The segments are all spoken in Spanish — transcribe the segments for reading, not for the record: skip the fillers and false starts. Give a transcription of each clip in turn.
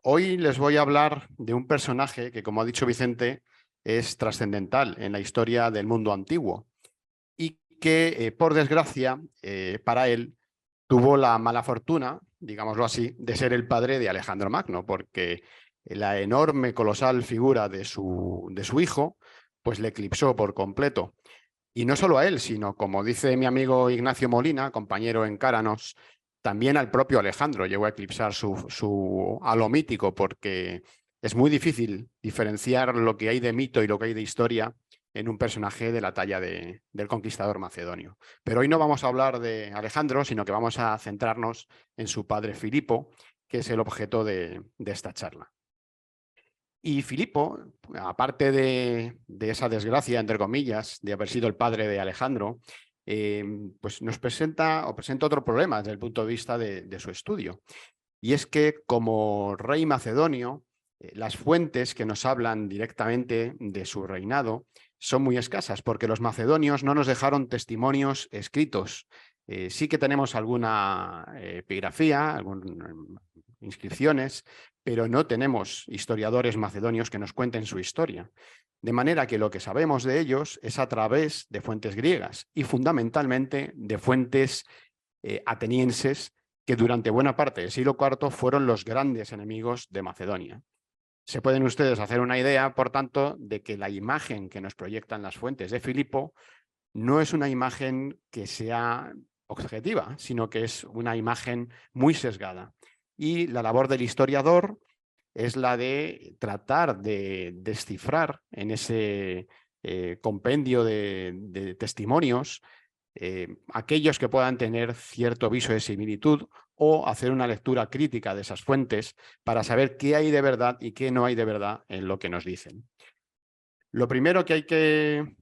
Hoy les voy a hablar de un personaje que, como ha dicho Vicente, es trascendental en la historia del mundo antiguo y que, por desgracia, para él, tuvo la mala fortuna, digámoslo así, de ser el padre de Alejandro Magno, porque la enorme, colosal figura de su hijo, pues le eclipsó por completo. Y no solo a él, sino, como dice mi amigo Ignacio Molina, compañero en Cáranos, también al propio Alejandro llegó a eclipsar su halo mítico, porque es muy difícil diferenciar lo que hay de mito y lo que hay de historia en un personaje de la talla del conquistador macedonio. Pero hoy no vamos a hablar de Alejandro, sino que vamos a centrarnos en su padre Filipo, que es el objeto de esta charla. Y Filipo, aparte de esa desgracia, entre comillas, de haber sido el padre de Alejandro, pues nos presenta otro problema desde el punto de vista de su estudio. Y es que como rey macedonio, las fuentes que nos hablan directamente de su reinado son muy escasas, porque los macedonios no nos dejaron testimonios escritos. Sí que tenemos alguna epigrafía, inscripciones, pero no tenemos historiadores macedonios que nos cuenten su historia. De manera que lo que sabemos de ellos es a través de fuentes griegas y fundamentalmente de fuentes atenienses, que durante buena parte del siglo IV fueron los grandes enemigos de Macedonia. Se pueden ustedes hacer una idea, por tanto, de que la imagen que nos proyectan las fuentes de Filipo no es una imagen que sea objetiva, sino que es una imagen muy sesgada. Y la labor del historiador es la de tratar de descifrar en ese compendio de testimonios aquellos que puedan tener cierto viso de similitud o hacer una lectura crítica de esas fuentes para saber qué hay de verdad y qué no hay de verdad en lo que nos dicen. Lo primero que hay que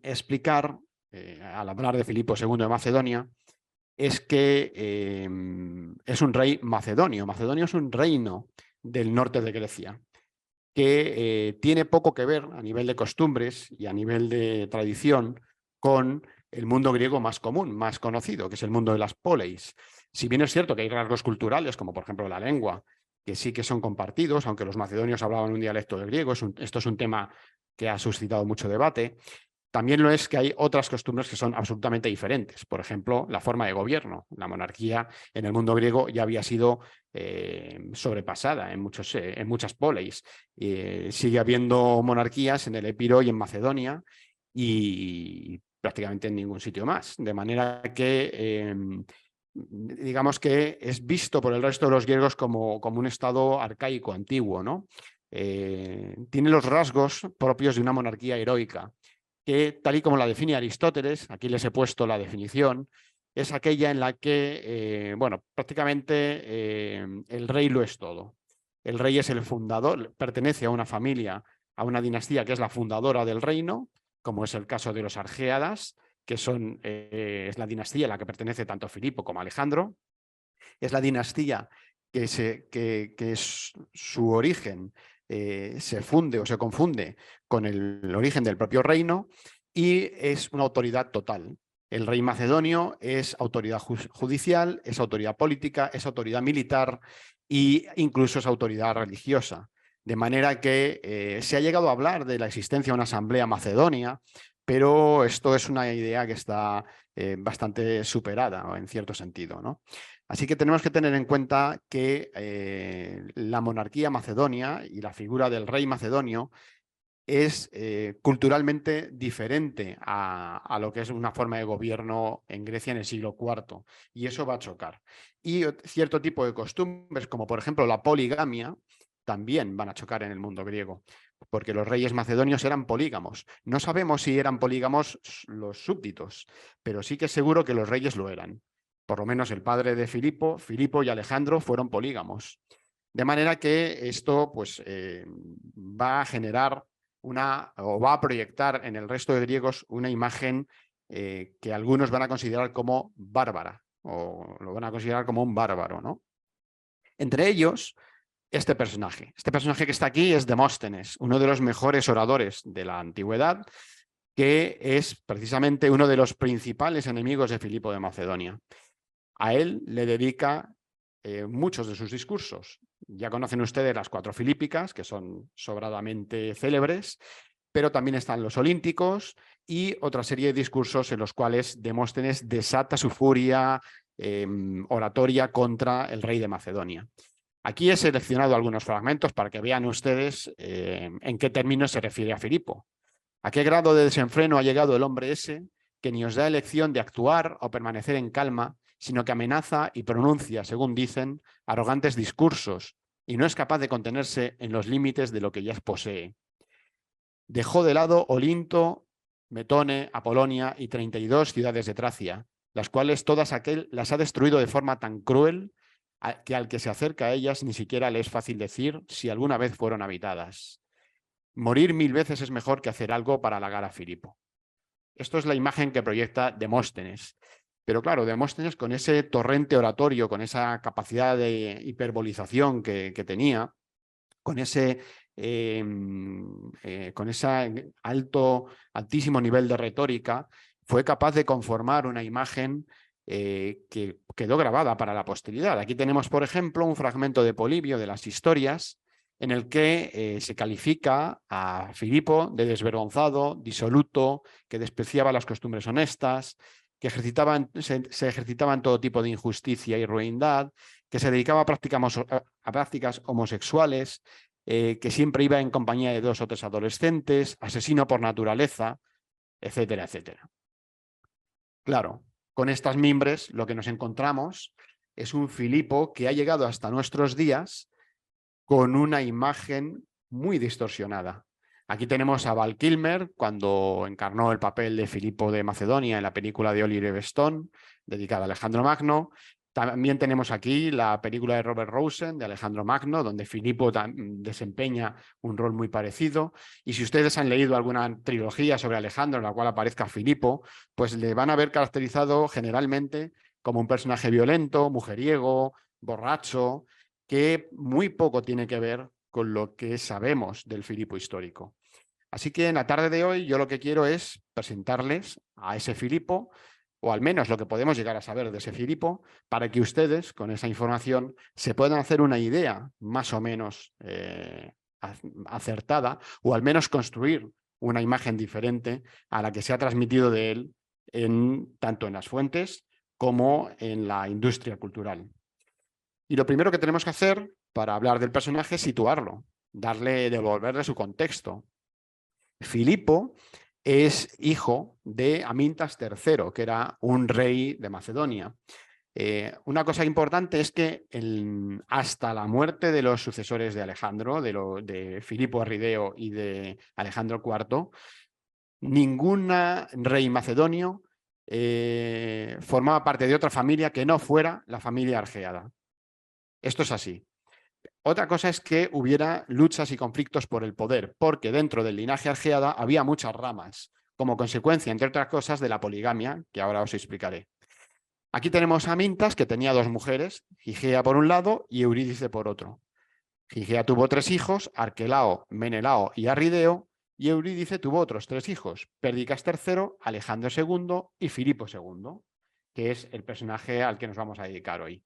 explicar al hablar de Filipo II de Macedonia es que es un rey macedonio. Macedonio es un reino del norte de Grecia que tiene poco que ver a nivel de costumbres y a nivel de tradición con el mundo griego más común, más conocido, que es el mundo de las poleis. Si bien es cierto que hay rasgos culturales, como por ejemplo la lengua, que sí que son compartidos, aunque los macedonios hablaban un dialecto del griego, esto es un tema que ha suscitado mucho debate. También lo es que hay otras costumbres que son absolutamente diferentes. Por ejemplo, la forma de gobierno. La monarquía en el mundo griego ya había sido sobrepasada en muchas poleis. Sigue habiendo monarquías en el Epiro y en Macedonia y prácticamente en ningún sitio más. De manera que digamos que es visto por el resto de los griegos como un estado arcaico, antiguo, ¿no? Tiene los rasgos propios de una monarquía heroica, que, tal y como la define Aristóteles, aquí les he puesto la definición, es aquella en la que, bueno, prácticamente el rey lo es todo. El rey es el fundador, pertenece a una familia, a una dinastía que es la fundadora del reino, como es el caso de los Argéadas, que es la dinastía a la que pertenece tanto Filipo como Alejandro. Es la dinastía que es su origen se funde o se confunde con el origen del propio reino y es una autoridad total. El rey macedonio es autoridad judicial, es autoridad política, es autoridad militar e incluso es autoridad religiosa. De manera que se ha llegado a hablar de la existencia de una asamblea macedonia, pero esto es una idea que está bastante superada en cierto sentido, ¿no? Así que tenemos que tener en cuenta que la monarquía macedonia y la figura del rey macedonio es culturalmente diferente a lo que es una forma de gobierno en Grecia en el siglo IV, y eso va a chocar. Y cierto tipo de costumbres, como por ejemplo la poligamia, también van a chocar en el mundo griego, porque los reyes macedonios eran polígamos. No sabemos si eran polígamos los súbditos, pero sí que es seguro que los reyes lo eran. Por lo menos el padre de Filipo y Alejandro fueron polígamos. De manera que esto pues, va a generar o va a proyectar en el resto de griegos una imagen que algunos van a considerar como bárbara, o lo van a considerar como un bárbaro, ¿no? Entre ellos, este personaje. Este personaje que está aquí es Demóstenes, uno de los mejores oradores de la antigüedad, que es precisamente uno de los principales enemigos de Filipo de Macedonia. A él le dedica muchos de sus discursos. Ya conocen ustedes las 4 filípicas, que son sobradamente célebres, pero también están los olímpicos y otra serie de discursos en los cuales Demóstenes desata su furia oratoria contra el rey de Macedonia. Aquí he seleccionado algunos fragmentos para que vean ustedes en qué términos se refiere a Filipo. ¿A qué grado de desenfreno ha llegado el hombre ese que ni os da elección de actuar o permanecer en calma, sino que amenaza y pronuncia, según dicen, arrogantes discursos y no es capaz de contenerse en los límites de lo que ya posee? Dejó de lado Olinto, Metone, Apolonia y 32 ciudades de Tracia, las cuales todas las ha destruido de forma tan cruel que al que se acerca a ellas ni siquiera le es fácil decir si alguna vez fueron habitadas. Morir 1000 veces es mejor que hacer algo para halagar a Filipo. Esto es la imagen que proyecta Demóstenes. Pero claro, Demóstenes con ese torrente oratorio, con esa capacidad de hiperbolización que tenía, con ese altísimo nivel de retórica, fue capaz de conformar una imagen que quedó grabada para la posteridad. Aquí tenemos, por ejemplo, un fragmento de Polibio de las Historias, en el que se califica a Filipo de desvergonzado, disoluto, que despreciaba las costumbres honestas, que se ejercitaba en todo tipo de injusticia y ruindad, que se dedicaba a prácticas homosexuales, que siempre iba en compañía de 2 o 3 adolescentes, asesino por naturaleza, etcétera, etcétera. Claro, con estas mimbres lo que nos encontramos es un Filipo que ha llegado hasta nuestros días con una imagen muy distorsionada. Aquí tenemos a Val Kilmer cuando encarnó el papel de Filipo de Macedonia en la película de Oliver Stone, dedicada a Alejandro Magno. También tenemos aquí la película de Robert Rosen, de Alejandro Magno, donde Filipo desempeña un rol muy parecido. Y si ustedes han leído alguna trilogía sobre Alejandro en la cual aparezca Filipo, pues le van a ver caracterizado generalmente como un personaje violento, mujeriego, borracho, que muy poco tiene que ver con lo que sabemos del Filipo histórico. Así que en la tarde de hoy yo lo que quiero es presentarles a ese Filipo, o al menos lo que podemos llegar a saber de ese Filipo, para que ustedes con esa información se puedan hacer una idea más o menos acertada, o al menos construir una imagen diferente a la que se ha transmitido de él tanto en las fuentes como en la industria cultural. Y lo primero que tenemos que hacer para hablar del personaje es situarlo, devolverle su contexto. Filipo es hijo de Amintas III, que era un rey de Macedonia. Una cosa importante es que hasta la muerte de los sucesores de Alejandro, de Filipo Arrideo y de Alejandro IV, ningún rey macedonio formaba parte de otra familia que no fuera la familia argeada. Esto es así. Otra cosa es que hubiera luchas y conflictos por el poder, porque dentro del linaje argeada había muchas ramas, como consecuencia, entre otras cosas, de la poligamia, que ahora os explicaré. Aquí tenemos a Amintas, que tenía 2 mujeres, Gigea por un lado y Eurídice por otro. Gigea tuvo 3 hijos, Arquelao, Menelao y Arrideo, y Eurídice tuvo otros 3 hijos, Pérdicas III, Alejandro II y Filipo II, que es el personaje al que nos vamos a dedicar hoy.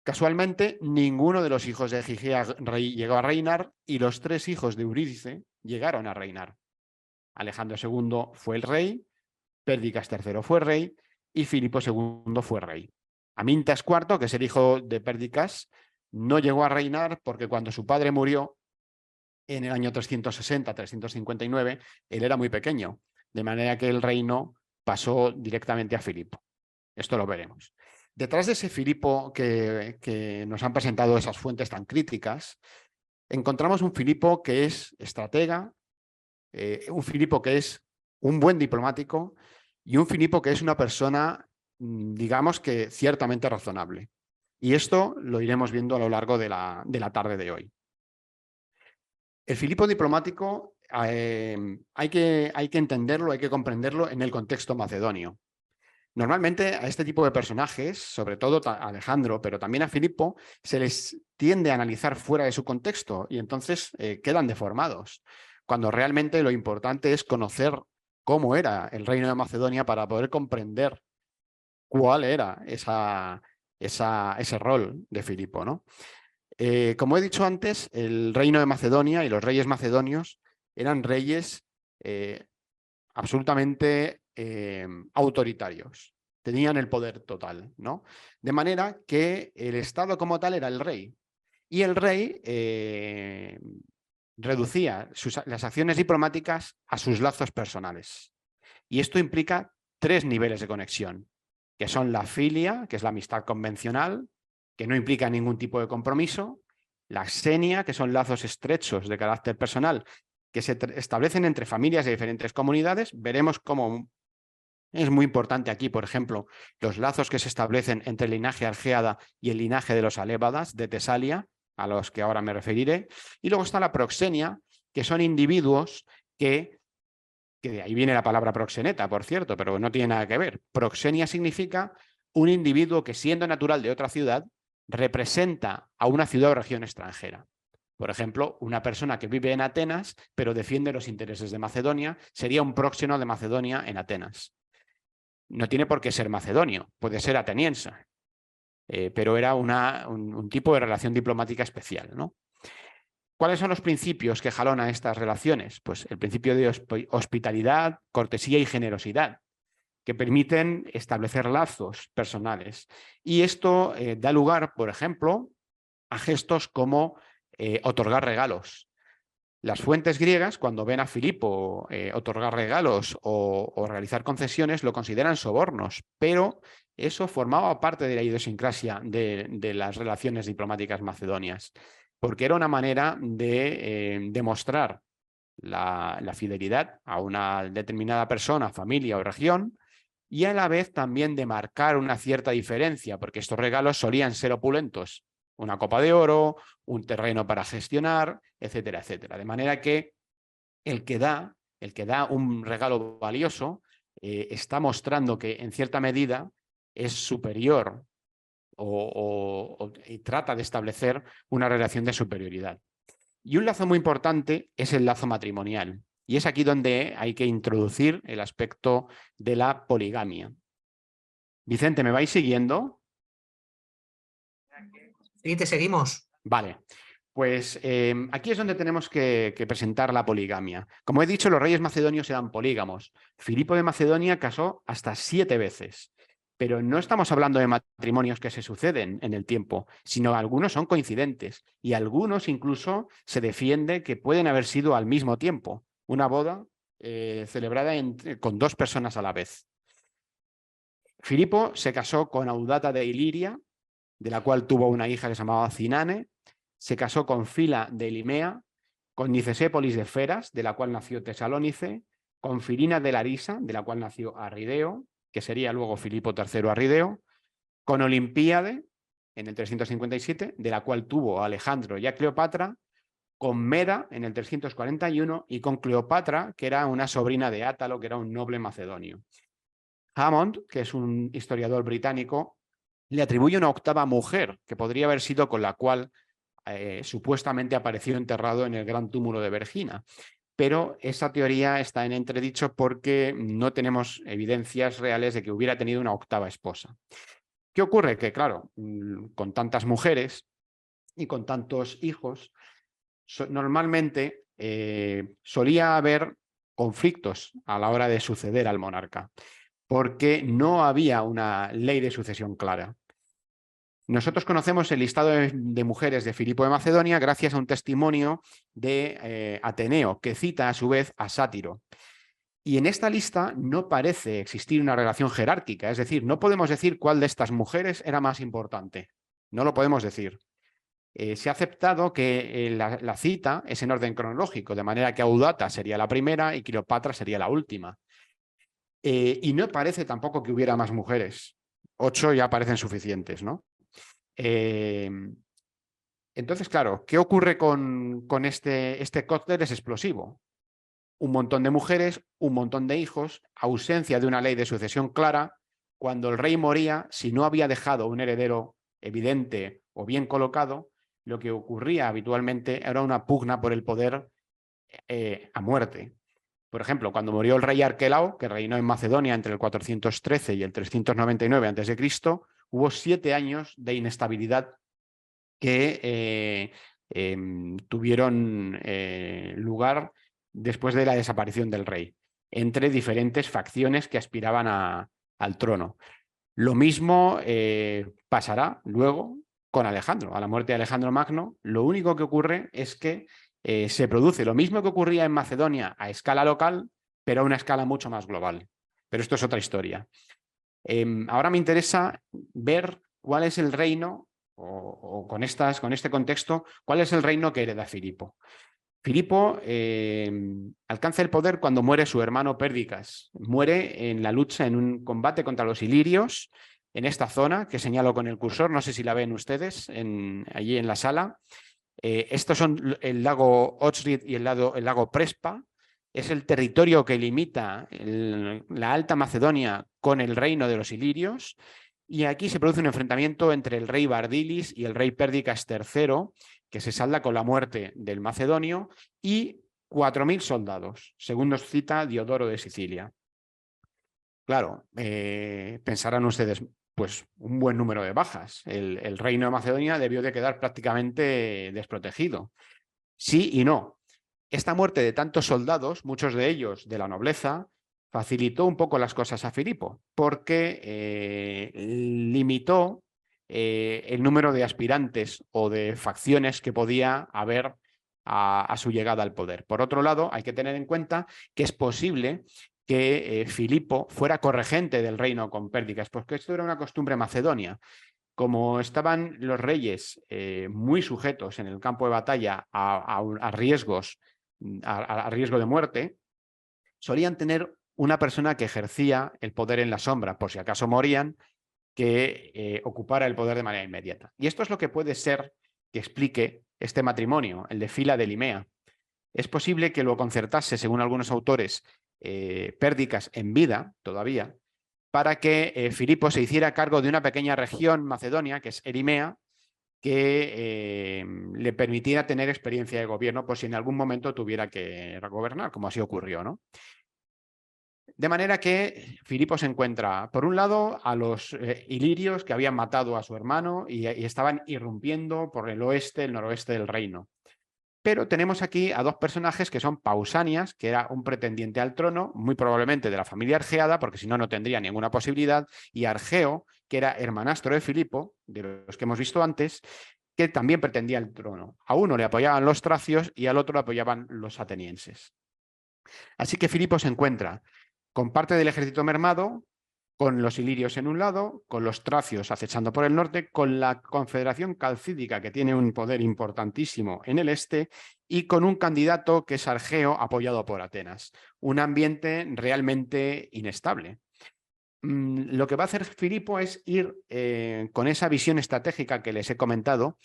Casualmente, ninguno de los hijos de Gigea llegó a reinar y los 3 hijos de Eurídice llegaron a reinar. Alejandro II fue el rey, Pérdicas III fue rey y Filipo II fue rey. Amintas IV, que es el hijo de Pérdicas, no llegó a reinar porque cuando su padre murió en el año 360-359, él era muy pequeño, de manera que el reino pasó directamente a Filipo. Esto lo veremos. Detrás de ese Filipo que nos han presentado esas fuentes tan críticas, encontramos un Filipo que es estratega, un Filipo que es un buen diplomático y un Filipo que es una persona, digamos que ciertamente razonable. Y esto lo iremos viendo a lo largo de la tarde de hoy. El Filipo diplomático hay que entenderlo, hay que comprenderlo en el contexto macedonio. Normalmente a este tipo de personajes, sobre todo a Alejandro, pero también a Filipo, se les tiende a analizar fuera de su contexto y entonces quedan deformados, cuando realmente lo importante es conocer cómo era el reino de Macedonia para poder comprender cuál era ese rol de Filipo, ¿no? Como he dicho antes, el reino de Macedonia y los reyes macedonios eran reyes absolutamente autoritarios. Tenían el poder total, ¿no? De manera que el Estado como tal era el rey. Y el rey reducía las acciones diplomáticas a sus lazos personales. Y esto implica 3 niveles de conexión, que son la filia, que es la amistad convencional, que no implica ningún tipo de compromiso, la xenia, que son lazos estrechos de carácter personal, que se establecen entre familias de diferentes comunidades. Veremos cómo es muy importante aquí, por ejemplo, los lazos que se establecen entre el linaje argeada y el linaje de los alébadas de Tesalia, a los que ahora me referiré. Y luego está la proxenia, que son individuos que de ahí viene la palabra proxeneta, por cierto, pero no tiene nada que ver. Proxenia significa un individuo que, siendo natural de otra ciudad, representa a una ciudad o región extranjera. Por ejemplo, una persona que vive en Atenas, pero defiende los intereses de Macedonia, sería un próxeno de Macedonia en Atenas. No tiene por qué ser macedonio, puede ser ateniense, pero era un tipo de relación diplomática especial, ¿no? ¿Cuáles son los principios que jalonan estas relaciones? Pues el principio de hospitalidad, cortesía y generosidad, que permiten establecer lazos personales. Y esto da lugar, por ejemplo, a gestos como otorgar regalos. Las fuentes griegas, cuando ven a Filipo otorgar regalos o realizar concesiones, lo consideran sobornos, pero eso formaba parte de la idiosincrasia de las relaciones diplomáticas macedonias, porque era una manera de demostrar la fidelidad a una determinada persona, familia o región, y a la vez también de marcar una cierta diferencia, porque estos regalos solían ser opulentos. Una copa de oro, un terreno para gestionar, etcétera, etcétera. De manera que el que da un regalo valioso está mostrando que en cierta medida es superior y trata de establecer una relación de superioridad. Y un lazo muy importante es el lazo matrimonial. Y es aquí donde hay que introducir el aspecto de la poligamia. Vicente, ¿me vais siguiendo? Sí, te seguimos. Vale, pues aquí es donde tenemos que presentar la poligamia. Como he dicho, los reyes macedonios eran polígamos. Filipo de Macedonia casó hasta 7 veces. Pero no estamos hablando de matrimonios que se suceden en el tiempo, sino algunos son coincidentes y algunos incluso se defiende que pueden haber sido al mismo tiempo. Una boda celebrada con 2 personas a la vez. Filipo se casó con Audata de Iliria, de la cual tuvo una hija que se llamaba Cinane. Se casó con Fila de Elimea, con Nicesépolis de Feras, de la cual nació Tesalónice, con Filina de Larisa, de la cual nació Arrideo, que sería luego Filipo III Arrideo, con Olimpíade, en el 357, de la cual tuvo a Alejandro y a Cleopatra, con Meda en el 341 y con Cleopatra, que era una sobrina de Átalo, que era un noble macedonio. Hammond, que es un historiador británico, le atribuye una octava mujer, que podría haber sido con la cual supuestamente apareció enterrado en el gran túmulo de Vergina. Pero esa teoría está en entredicho porque no tenemos evidencias reales de que hubiera tenido una octava esposa. ¿Qué ocurre? Que, claro, con tantas mujeres y con tantos hijos, normalmente solía haber conflictos a la hora de suceder al monarca, porque no había una ley de sucesión clara. Nosotros conocemos el listado de mujeres de Filipo de Macedonia gracias a un testimonio de Ateneo, que cita a su vez a Sátiro. Y en esta lista no parece existir una relación jerárquica, es decir, no podemos decir cuál de estas mujeres era más importante. No lo podemos decir. Se ha aceptado que la cita es en orden cronológico, de manera que Audata sería la primera y Cleopatra sería la última. Y no parece tampoco que hubiera más mujeres. 8 ya parecen suficientes, ¿no? Entonces, claro, ¿qué ocurre con este cóctel? Es explosivo. Un montón de mujeres, un montón de hijos, ausencia de una ley de sucesión clara. Cuando el rey moría, si no había dejado un heredero evidente o bien colocado, lo que ocurría habitualmente era una pugna por el poder a muerte. Por ejemplo, cuando murió el rey Arquelao, que reinó en Macedonia entre el 413 y el 399 a.C., hubo 7 años de inestabilidad que tuvieron lugar después de la desaparición del rey, entre diferentes facciones que aspiraban al trono. Lo mismo pasará luego con Alejandro. A la muerte de Alejandro Magno, lo único que ocurre es que se produce lo mismo que ocurría en Macedonia a escala local, pero a una escala mucho más global. Pero esto es otra historia. Ahora me interesa ver cuál es el reino, o con este contexto, cuál es el reino que hereda Filipo. Filipo alcanza el poder cuando muere su hermano Pérdicas. Muere en la lucha, en un combate contra los ilirios, en esta zona que señalo con el cursor, no sé si la ven ustedes allí en la sala. Estos son el lago Ohrid y el lago Prespa. Es el territorio que limita la Alta Macedonia con el reino de los ilirios. Y aquí se produce un enfrentamiento entre el rey Bardilis y el rey Pérdicas III, que se salda con la muerte del macedonio, y 4.000 soldados, según nos cita Diodoro de Sicilia. Claro, pensarán ustedes, pues un buen número de bajas. El reino de Macedonia debió de quedar prácticamente desprotegido. Sí y no. Esta muerte de tantos soldados, muchos de ellos de la nobleza, facilitó un poco las cosas a Filipo, porque limitó el número de aspirantes o de facciones que podía haber a su llegada al poder. Por otro lado, hay que tener en cuenta que es posible que Filipo fuera corregente del reino con Pérdicas, porque esto era una costumbre macedonia. Como estaban los reyes muy sujetos en el campo de batalla a riesgos, a riesgo de muerte, solían tener una persona que ejercía el poder en la sombra, por si acaso morían, que ocupara el poder de manera inmediata. Y esto es lo que puede ser que explique este matrimonio, el de Fila de Limea. Es posible que lo concertase, según algunos autores, Pérdicas en vida todavía, para que Filipo se hiciera cargo de una pequeña región macedonia, que es Erimea, que le permitiera tener experiencia de gobierno, por si en algún momento tuviera que gobernar, como así ocurrió, ¿no? De manera que Filipo se encuentra, por un lado, a los ilirios que habían matado a su hermano y estaban irrumpiendo por el oeste, el noroeste del reino. Pero tenemos aquí a dos personajes que son Pausanias, que era un pretendiente al trono, muy probablemente de la familia Argeada, porque si no, no tendría ninguna posibilidad, y Argeo, que era hermanastro de Filipo, de los que hemos visto antes, que también pretendía el trono. A uno le apoyaban los tracios y al otro le apoyaban los atenienses. Así que Filipo se encuentra con parte del ejército mermado, con los ilirios en un lado, con los tracios acechando por el norte, con la confederación calcídica, que tiene un poder importantísimo en el este, y con un candidato que es Argeo, apoyado por Atenas. Un ambiente realmente inestable. Lo que va a hacer Filipo es ir con esa visión estratégica que les he comentado,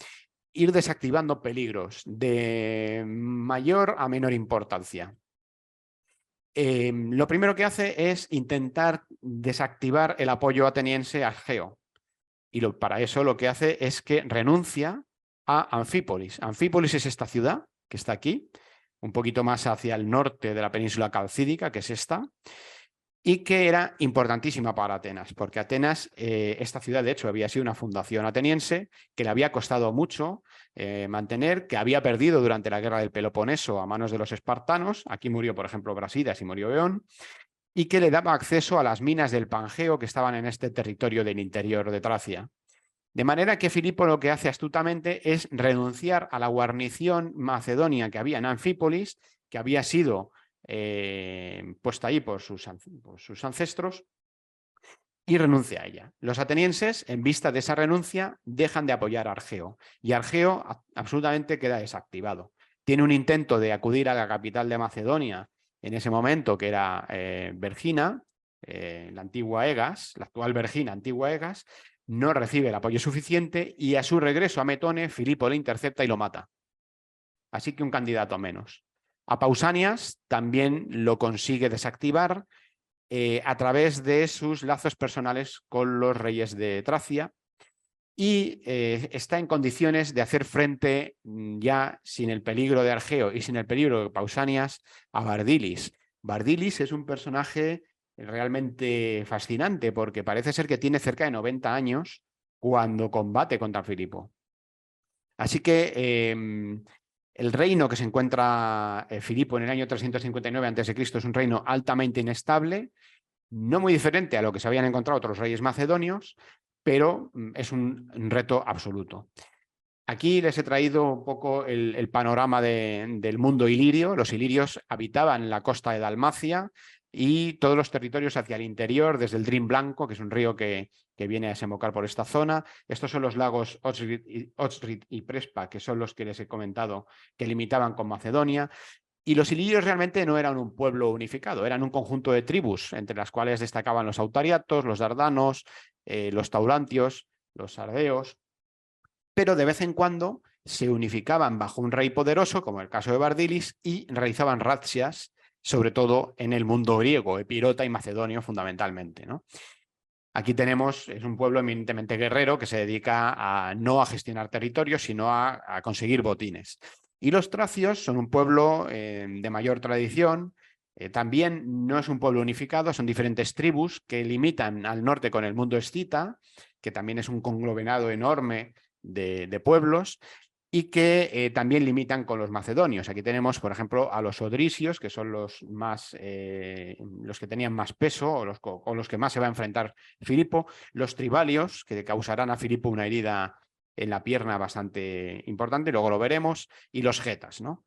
ir desactivando peligros de mayor a menor importancia. Lo primero que hace es intentar desactivar el apoyo ateniense a Argeo. Y para eso lo que hace es que renuncia a Anfípolis. Anfípolis es esta ciudad que está aquí, un poquito más hacia el norte de la península calcídica, que es esta, y que era importantísima para Atenas, porque Atenas, esta ciudad de hecho había sido una fundación ateniense que le había costado mucho mantener, que había perdido durante la guerra del Peloponeso a manos de los espartanos. Aquí murió, por ejemplo, Brasidas y murió Eón, y que le daba acceso a las minas del Pangeo que estaban en este territorio del interior de Tracia. De manera que Filipo lo que hace astutamente es renunciar a la guarnición macedonia que había en Anfípolis, que había sido puesta ahí por sus ancestros, y renuncia a ella. Los atenienses, en vista de esa renuncia, dejan de apoyar a Argeo, y Argeo absolutamente queda desactivado. Tiene un intento de acudir a la capital de Macedonia en ese momento, que era Vergina, la antigua Egas, la actual Vergina, antigua Egas, no recibe el apoyo suficiente y a su regreso a Metone, Filipo le intercepta y lo mata. Así que un candidato menos. A Pausanias también lo consigue desactivar a través de sus lazos personales con los reyes de Tracia y está en condiciones de hacer frente ya sin el peligro de Argeo y sin el peligro de Pausanias a Bardilis. Bardilis es un personaje realmente fascinante porque parece ser que tiene cerca de 90 años cuando combate contra Filipo. Así que el reino que se encuentra Filipo en el año 359 a.C. es un reino altamente inestable, no muy diferente a lo que se habían encontrado otros reyes macedonios, pero es un reto absoluto. Aquí les he traído un poco el panorama del mundo ilirio. Los ilirios habitaban la costa de Dalmacia y todos los territorios hacia el interior, desde el Drin Blanco, que es un río que viene a desembocar por esta zona. Estos son los lagos Ohrid y Prespa, que son los que les he comentado que limitaban con Macedonia. Y los ilirios realmente no eran un pueblo unificado, eran un conjunto de tribus, entre las cuales destacaban los autariatos, los dardanos, los taulantios, los ardeos, pero de vez en cuando se unificaban bajo un rey poderoso, como el caso de Bardilis, y realizaban razzias, sobre todo en el mundo griego, epirota y macedonio fundamentalmente, ¿no? Aquí tenemos, es un pueblo eminentemente guerrero que se dedica no a gestionar territorios, sino a conseguir botines. Y los tracios son un pueblo de mayor tradición. También no es un pueblo unificado, son diferentes tribus que limitan al norte con el mundo escita, que también es un conglomerado enorme de pueblos, y que también limitan con los macedonios. Aquí tenemos, por ejemplo, a los odrisios, que son los que tenían más peso o los que más se va a enfrentar Filipo, los tribalios, que causarán a Filipo una herida en la pierna bastante importante, luego lo veremos, y los getas, ¿no?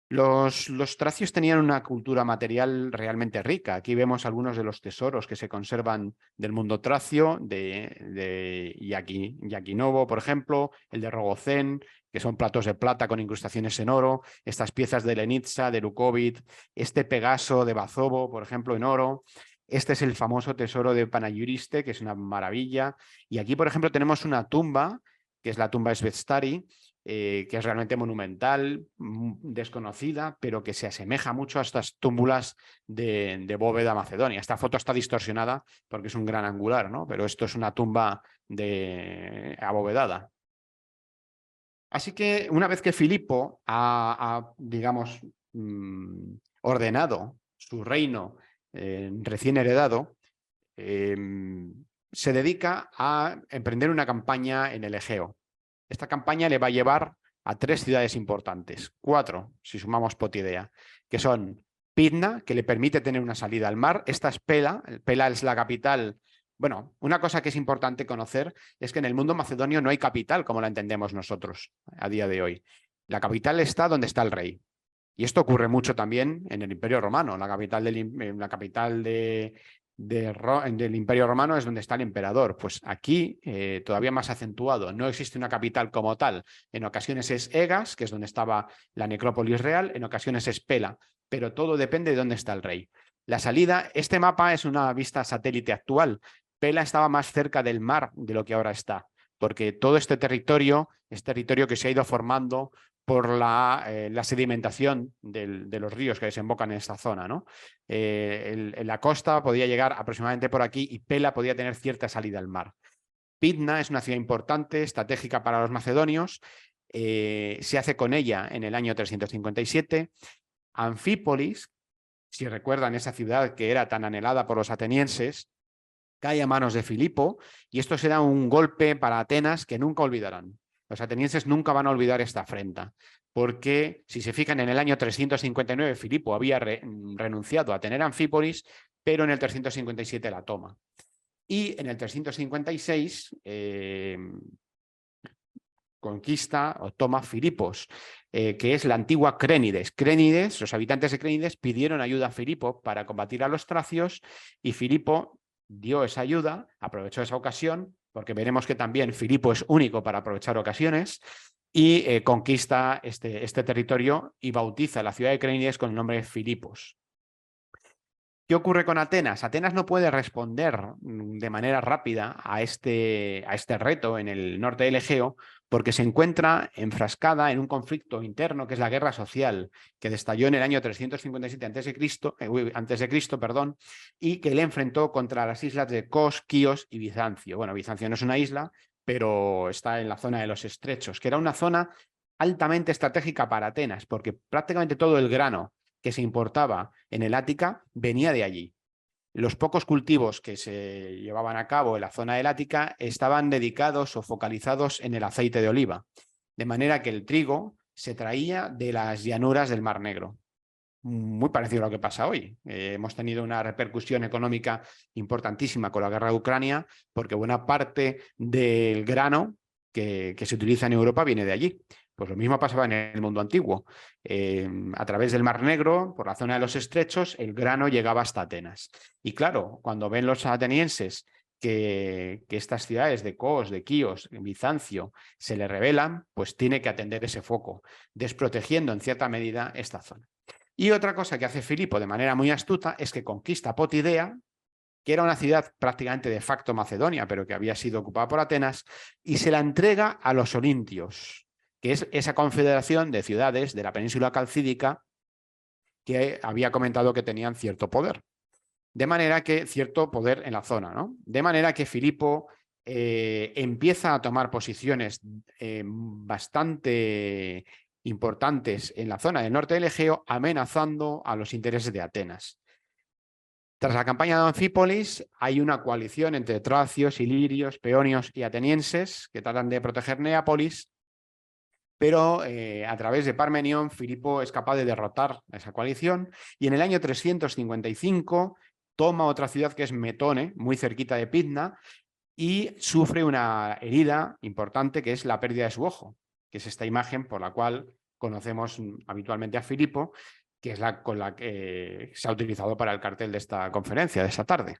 Los tracios tenían una cultura material realmente rica. Aquí vemos algunos de los tesoros que se conservan del mundo tracio, de Yakinovo, por ejemplo, el de Rogozén, que son platos de plata con incrustaciones en oro, estas piezas de Lenitsa, de Lukovic, este Pegaso de Bazovo, por ejemplo, en oro. Este es el famoso tesoro de Panayuriste, que es una maravilla. Y aquí, por ejemplo, tenemos una tumba, que es la tumba Svestari, que es realmente monumental, desconocida, pero que se asemeja mucho a estas túmulas de bóveda macedonia. Esta foto está distorsionada porque es un gran angular, ¿no? Pero esto es una tumba abovedada. Así que una vez que Filipo digamos, ordenado su reino recién heredado, se dedica a emprender una campaña en el Egeo. Esta campaña le va a llevar a 3 ciudades importantes, 4 si sumamos Potidea, que son Pidna, que le permite tener una salida al mar. Esta es Pela. Pela es la capital. Bueno, una cosa que es importante conocer es que en el mundo macedonio no hay capital como la entendemos nosotros a día de hoy. La capital está donde está el rey. Y esto ocurre mucho también en el Imperio Romano. La capital del Imperio Romano es donde está el emperador. Pues aquí, todavía más acentuado, no existe una capital como tal. En ocasiones es Egas, que es donde estaba la necrópolis real, en ocasiones es Pela, pero todo depende de dónde está el rey. La salida, este mapa es una vista satélite actual. Pela estaba más cerca del mar de lo que ahora está, porque todo este territorio es territorio que se ha ido formando por la sedimentación de los ríos que desembocan en esta zona, ¿no? La costa podía llegar aproximadamente por aquí y Pela podía tener cierta salida al mar. Pidna es una ciudad importante, estratégica para los macedonios. Se hace con ella en el año 357. Anfípolis, si recuerdan esa ciudad que era tan anhelada por los atenienses, cae a manos de Filipo y esto será un golpe para Atenas que nunca olvidarán. Los atenienses nunca van a olvidar esta afrenta, porque si se fijan en el año 359 Filipo había renunciado a tener Anfípolis, pero en el 357 la toma. Y en el 356 conquista o toma Filipos, que es la antigua Crénides. Crénides, los habitantes de Crénides pidieron ayuda a Filipo para combatir a los tracios y Filipo dio esa ayuda, aprovechó esa ocasión, porque veremos que también Filipo es único para aprovechar ocasiones, y conquista este territorio y bautiza la ciudad de Crénides con el nombre de Filipos. ¿Qué ocurre con Atenas? Atenas no puede responder de manera rápida a este reto en el norte del Egeo porque se encuentra enfrascada en un conflicto interno que es la guerra social que estalló en el año 357 a.C., y que le enfrentó contra las islas de Kos, Quíos y Bizancio. Bueno, Bizancio no es una isla, pero está en la zona de los estrechos, que era una zona altamente estratégica para Atenas porque prácticamente todo el grano que se importaba en el Ática venía de allí. Los pocos cultivos que se llevaban a cabo en la zona del Ática estaban dedicados o focalizados en el aceite de oliva. de manera que el trigo se traía de las llanuras del Mar Negro. Muy parecido a lo que pasa hoy. Hemos tenido una repercusión económica importantísima con la guerra de Ucrania, porque buena parte del grano que se utiliza en Europa viene de allí. Pues lo mismo pasaba en el mundo antiguo. A través del Mar Negro, por la zona de los estrechos, el grano llegaba hasta Atenas. Y claro, cuando ven los atenienses que estas ciudades de Kos, de Quíos, en Bizancio, se le rebelan, pues tiene que atender ese foco, desprotegiendo en cierta medida esta zona. Y otra cosa que hace Filipo de manera muy astuta es que conquista Potidea, que era una ciudad prácticamente de facto macedonia, pero que había sido ocupada por Atenas, y se la entrega a los olintios, que es esa confederación de ciudades de la península calcídica que había comentado que tenían cierto poder. De manera que, cierto poder en la zona, ¿no? De manera que Filipo empieza a tomar posiciones bastante importantes en la zona del norte del Egeo, amenazando a los intereses de Atenas. Tras la campaña de Anfípolis, hay una coalición entre tracios, ilirios, peonios y atenienses que tratan de proteger Neápolis, pero a través de Parmenión, Filipo es capaz de derrotar a esa coalición y en el año 355 toma otra ciudad que es Metone, muy cerquita de Pydna, y sufre una herida importante que es la pérdida de su ojo, que es esta imagen por la cual conocemos habitualmente a Filipo, que es la con la que se ha utilizado para el cartel de esta conferencia, de esta tarde.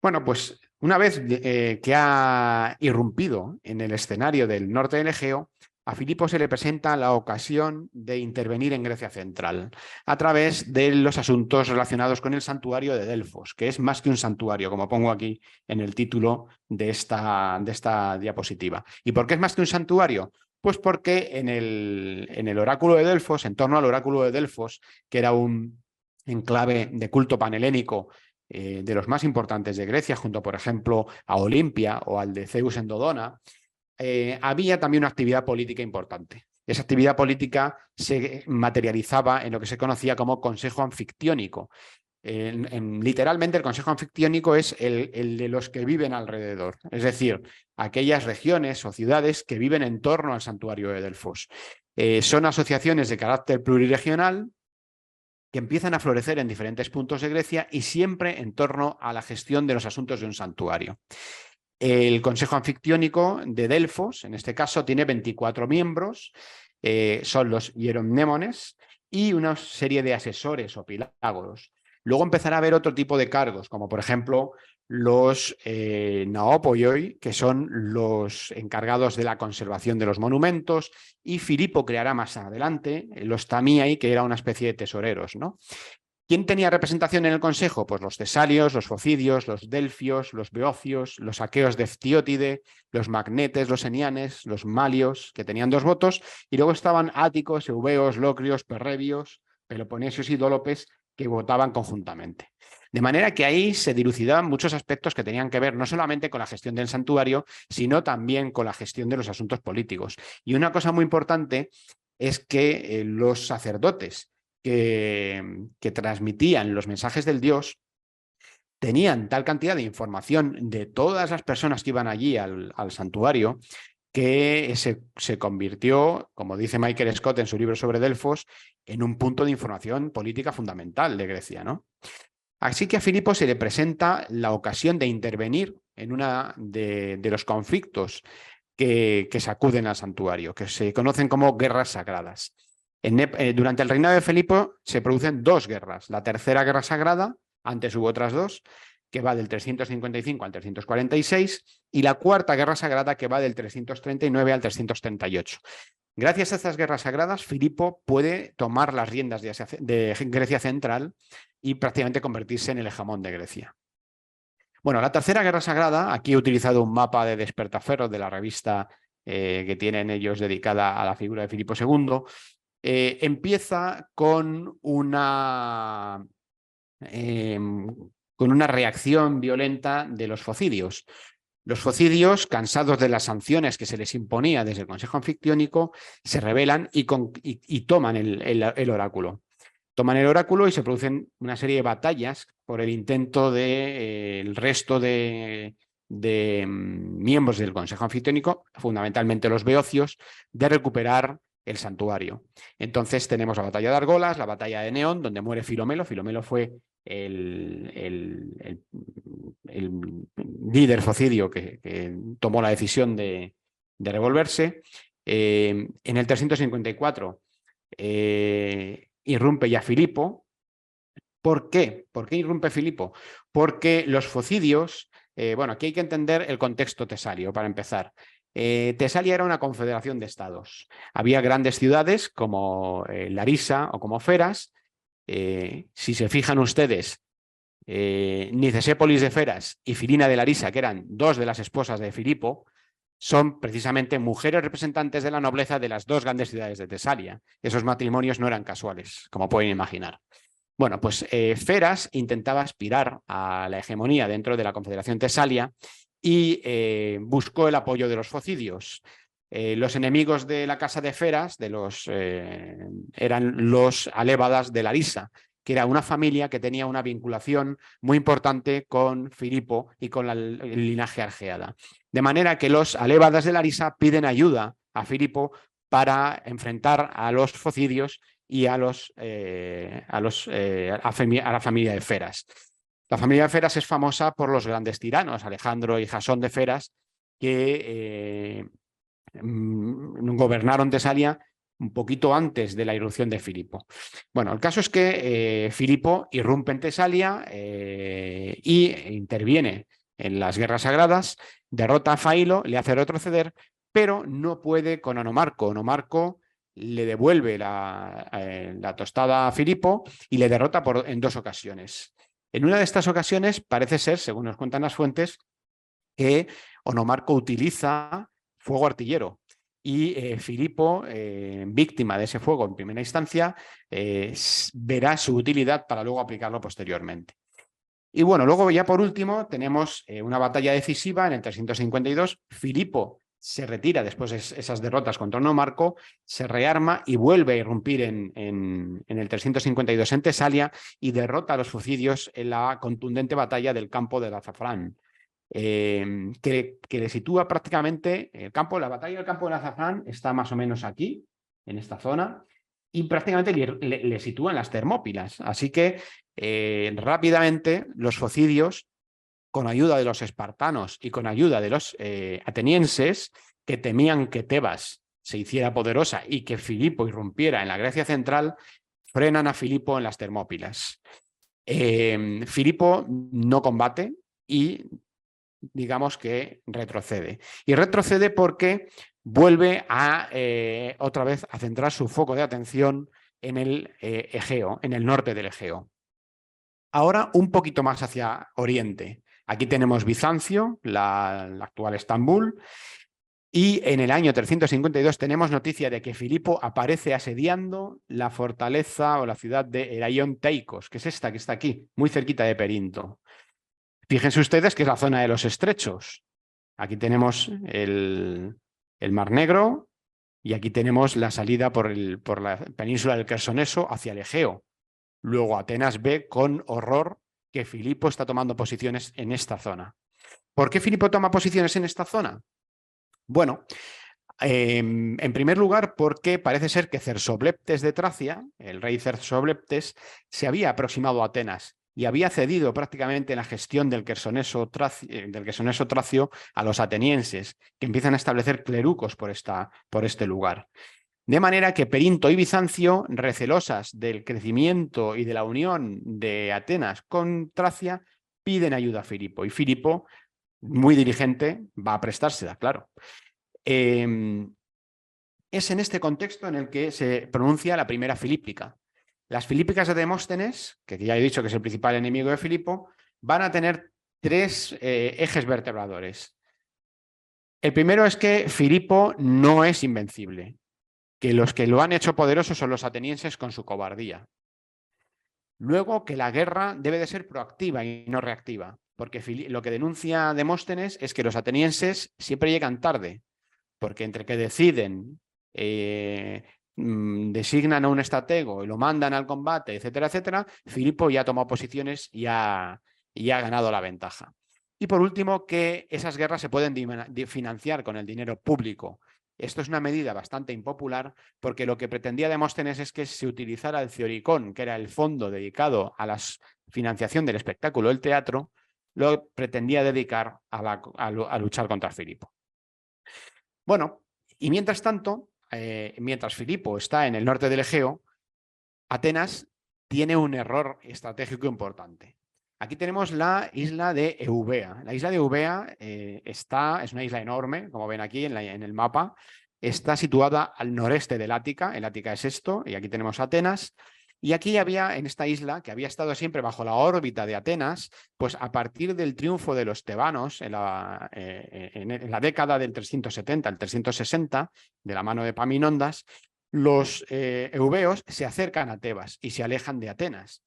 Bueno, pues una vez que ha irrumpido en el escenario del norte del Egeo, a Filipo se le presenta la ocasión de intervenir en Grecia Central a través de los asuntos relacionados con el santuario de Delfos, que es más que un santuario, como pongo aquí en el título de esta diapositiva. ¿Y por qué es más que un santuario? Pues porque en el oráculo de Delfos, en torno al oráculo de Delfos, que era un enclave de culto panhelénico de los más importantes de Grecia, junto, por ejemplo, a Olimpia o al de Zeus en Dodona, había también una actividad política importante. Esa actividad política se materializaba en lo que se conocía como Consejo Anfictiónico. Literalmente el Consejo Anfictiónico es el de los que viven alrededor, es decir, aquellas regiones o ciudades que viven en torno al santuario de Delfos. Son asociaciones de carácter pluriregional que empiezan a florecer en diferentes puntos de Grecia y siempre en torno a la gestión de los asuntos de un santuario. El Consejo Anfictiónico de Delfos, en este caso, tiene 24 miembros, son los hieromnémones y una serie de asesores o pilágoros. Luego empezará a haber otro tipo de cargos, como por ejemplo los naopoioi, que son los encargados de la conservación de los monumentos, y Filipo creará más adelante los tamiai, que era una especie de tesoreros, ¿no? ¿Quién tenía representación en el consejo? Pues los tesalios, los focidios, los delfios, los beocios, los aqueos de Ftiótide, los magnetes, los enianes, los malios, que tenían 2 votos, y luego estaban áticos, eubeos, locrios, perrebios, peloponesios y dólopes, que votaban conjuntamente. De manera que ahí se dilucidaban muchos aspectos que tenían que ver no solamente con la gestión del santuario, sino también con la gestión de los asuntos políticos. Y una cosa muy importante es que los sacerdotes que transmitían los mensajes del Dios tenían tal cantidad de información de todas las personas que iban allí al santuario que se convirtió, como dice Michael Scott en su libro sobre Delfos, en un punto de información política fundamental de Grecia, ¿no? Así que a Filipo se le presenta la ocasión de intervenir en una de los conflictos que sacuden al santuario, que se conocen como guerras sagradas. Durante el reinado de Filipo se producen 2 guerras. La tercera guerra sagrada, antes hubo otras 2, que va del 355 al 346, y la cuarta guerra sagrada, que va del 339 al 338. Gracias a estas guerras sagradas, Filipo puede tomar las riendas de Grecia Central y prácticamente convertirse en el hegemón de Grecia. Bueno, la tercera guerra sagrada, aquí he utilizado un mapa de Despertaferro de la revista que tienen ellos dedicada a la figura de Filipo II, empieza con una reacción violenta de los focidios. Los focidios, cansados de las sanciones que se les imponía desde el Consejo Anfictiónico, se rebelan y toman el oráculo. Toman el oráculo y se producen una serie de batallas por el intento del resto de miembros del Consejo Anfitriónico, fundamentalmente los beocios, de recuperar el santuario. Entonces tenemos la batalla de Argolas, la batalla de Neón, donde muere Filomelo. Filomelo fue el líder focidio que tomó la decisión de revolverse. En el 354 irrumpe ya Filipo. ¿Por qué? ¿Por qué irrumpe Filipo? Porque los focidios, bueno, aquí hay que entender el contexto tesalio para empezar. Tesalia era una confederación de estados. Había grandes ciudades como Larisa o como Feras. Si se fijan ustedes, Nicesépolis de Feras y Filina de Larisa, que eran dos de las esposas de Filipo, son precisamente mujeres representantes de la nobleza de las dos grandes ciudades de Tesalia. Esos matrimonios no eran casuales, como pueden imaginar. Bueno, pues Feras intentaba aspirar a la hegemonía dentro de la Confederación Tesalia y buscó el apoyo de los focidios. Los enemigos de la casa de Feras eran los alébadas de Larisa, que era una familia que tenía una vinculación muy importante con Filipo y con el linaje argeada. De manera que los alébadas de Larisa piden ayuda a Filipo para enfrentar a los focidios y a la familia de Feras. La familia de Feras es famosa por los grandes tiranos, Alejandro y Jasón de Feras, que gobernaron Tesalia un poquito antes de la irrupción de Filipo. Bueno, el caso es que Filipo irrumpe en Tesalia y interviene en las guerras sagradas, derrota a Failo, le hace retroceder, pero no puede con Onomarco. Onomarco le devuelve la tostada a Filipo y le derrota en dos ocasiones. En una de estas ocasiones parece ser, según nos cuentan las fuentes, que Onomarco utiliza fuego artillero y Filipo, víctima de ese fuego en primera instancia, verá su utilidad para luego aplicarlo posteriormente. Y bueno, luego ya por último tenemos una batalla decisiva en el 352. Filipo se retira después de esas derrotas contra Onomarco, se rearma y vuelve a irrumpir en el 352 en Tesalia y derrota a los focidios en la contundente batalla del campo del Azafrán. Que le sitúa prácticamente la batalla del campo del Azafrán está más o menos aquí, en esta zona, y prácticamente le sitúa en las Termópilas. Así que rápidamente los focidios, con ayuda de los espartanos y con ayuda de los atenienses, que temían que Tebas se hiciera poderosa y que Filipo irrumpiera en la Grecia central, frenan a Filipo en las Termópilas. Filipo no combate y digamos que retrocede. Y retrocede porque vuelve a otra vez a centrar su foco de atención en el Egeo, en el norte del Egeo. Ahora un poquito más hacia oriente. Aquí tenemos Bizancio, la actual Estambul, y en el año 352 tenemos noticia de que Filipo aparece asediando la fortaleza o la ciudad de Heraion Teikos, que es esta que está aquí, muy cerquita de Perinto. Fíjense ustedes que es la zona de los estrechos. Aquí tenemos el Mar Negro y aquí tenemos la salida por la península del Quersoneso hacia el Egeo. Luego Atenas ve con horror que Filipo está tomando posiciones en esta zona. ¿Por qué Filipo toma posiciones en esta zona? Bueno, en primer lugar, porque parece ser que Cersobleptes de Tracia, el rey Cersobleptes, se había aproximado a Atenas y había cedido prácticamente la gestión del Quersoneso tracio a los atenienses, que empiezan a establecer clerucos por este lugar. De manera que Perinto y Bizancio, recelosas del crecimiento y de la unión de Atenas con Tracia, piden ayuda a Filipo. Y Filipo, muy dirigente, va a prestársela, claro. Es en este contexto en el que se pronuncia la primera filípica. Las filípicas de Demóstenes, que ya he dicho que es el principal enemigo de Filipo, van a tener tres ejes vertebradores. El primero es que Filipo no es invencible, que los que lo han hecho poderoso son los atenienses con su cobardía. Luego, que la guerra debe de ser proactiva y no reactiva, porque lo que denuncia Demóstenes es que los atenienses siempre llegan tarde, porque entre que deciden, designan a un estratego y lo mandan al combate, etcétera, etcétera, Filipo ya ha tomado posiciones y ha ganado la ventaja. Y por último, que esas guerras se pueden financiar con el dinero público. Esto es una medida bastante impopular porque lo que pretendía Demóstenes es que se utilizara el Theoricón, que era el fondo dedicado a la financiación del espectáculo del teatro, lo pretendía dedicar a luchar contra Filipo. Bueno, y mientras tanto, mientras Filipo está en el norte del Egeo, Atenas tiene un error estratégico importante. Aquí tenemos la isla de Eubea. La isla de Eubea es una isla enorme, como ven aquí en el mapa. Está situada al noreste del Ática. El Ática es esto, y aquí tenemos Atenas. Y aquí había, en esta isla, que había estado siempre bajo la órbita de Atenas, pues a partir del triunfo de los tebanos en la década del 370 al 360, de la mano de Epaminondas, los eubeos se acercan a Tebas y se alejan de Atenas.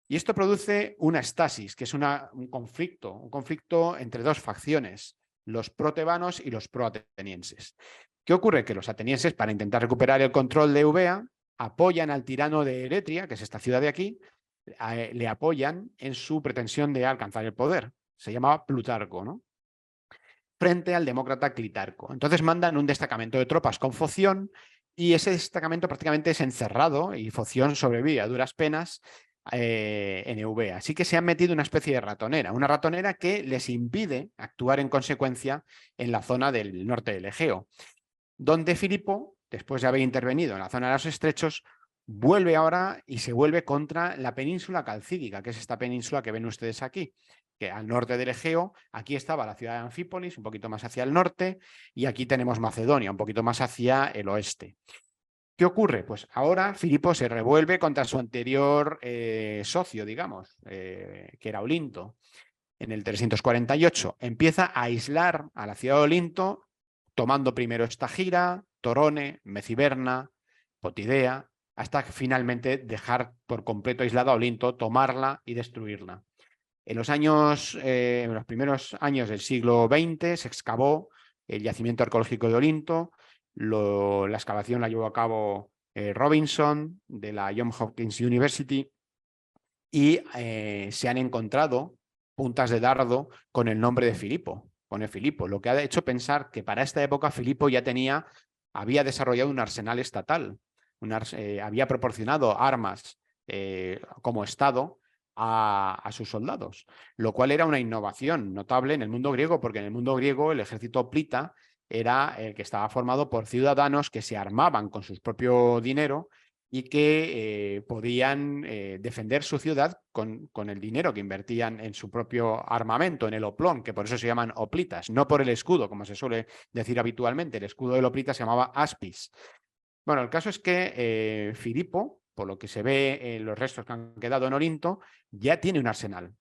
Y esto produce una estasis, que es un conflicto entre dos facciones, los protebanos y los proatenienses. ¿Qué ocurre? Que los atenienses, para intentar recuperar el control de Eubea, apoyan al tirano de Eretria, que es esta ciudad de aquí, le apoyan en su pretensión de alcanzar el poder. Se llamaba Plutarco, ¿no? Frente al demócrata Clitarco. Entonces mandan un destacamento de tropas con Foción y ese destacamento prácticamente es encerrado y Foción sobrevive a duras penas en Eubea. Así que se han metido una especie de ratonera, una ratonera que les impide actuar en consecuencia en la zona del norte del Egeo, donde Filipo, después de haber intervenido en la zona de los estrechos, vuelve ahora y se vuelve contra la península calcídica, que es esta península que ven ustedes aquí, que al norte del Egeo, aquí estaba la ciudad de Anfípolis, un poquito más hacia el norte, y aquí tenemos Macedonia, un poquito más hacia el oeste. ¿Qué ocurre? Pues ahora Filipo se revuelve contra su anterior socio, digamos, que era Olinto, en el 348. Empieza a aislar a la ciudad de Olinto, tomando primero Estagira, Torone, Meciberna, Potidea, hasta finalmente dejar por completo aislada a Olinto, tomarla y destruirla. En los primeros años del siglo XX se excavó el yacimiento arqueológico de Olinto. La excavación la llevó a cabo Robinson de la Johns Hopkins University y se han encontrado puntas de dardo con el nombre de Filipo, pone Filipo, lo que ha hecho pensar que para esta época Filipo ya había desarrollado un arsenal estatal, había proporcionado armas como Estado a sus soldados, lo cual era una innovación notable en el mundo griego, porque en el mundo griego el ejército hoplita era el que estaba formado por ciudadanos que se armaban con su propio dinero y que podían defender su ciudad con el dinero que invertían en su propio armamento, en el oplón, que por eso se llaman hoplitas, no por el escudo, como se suele decir habitualmente. El escudo del hoplita se llamaba aspis. Bueno, el caso es que Filipo, por lo que se ve en los restos que han quedado en Olinto, ya tiene un arsenal.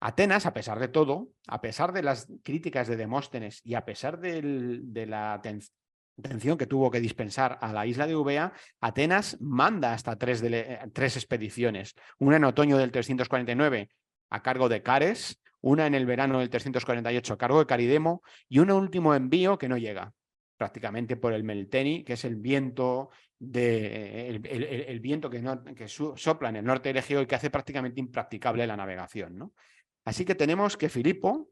Atenas, a pesar de todo, a pesar de las críticas de Demóstenes y a pesar de la atención que tuvo que dispensar a la isla de Eubea, Atenas manda hasta tres expediciones. Una en otoño del 349 a cargo de Cares, una en el verano del 348 a cargo de Caridemo y un último envío que no llega, prácticamente por el Melteni, que es el viento el viento que sopla en el norte del Egeo y que hace prácticamente impracticable la navegación, ¿no? Así que tenemos que Filipo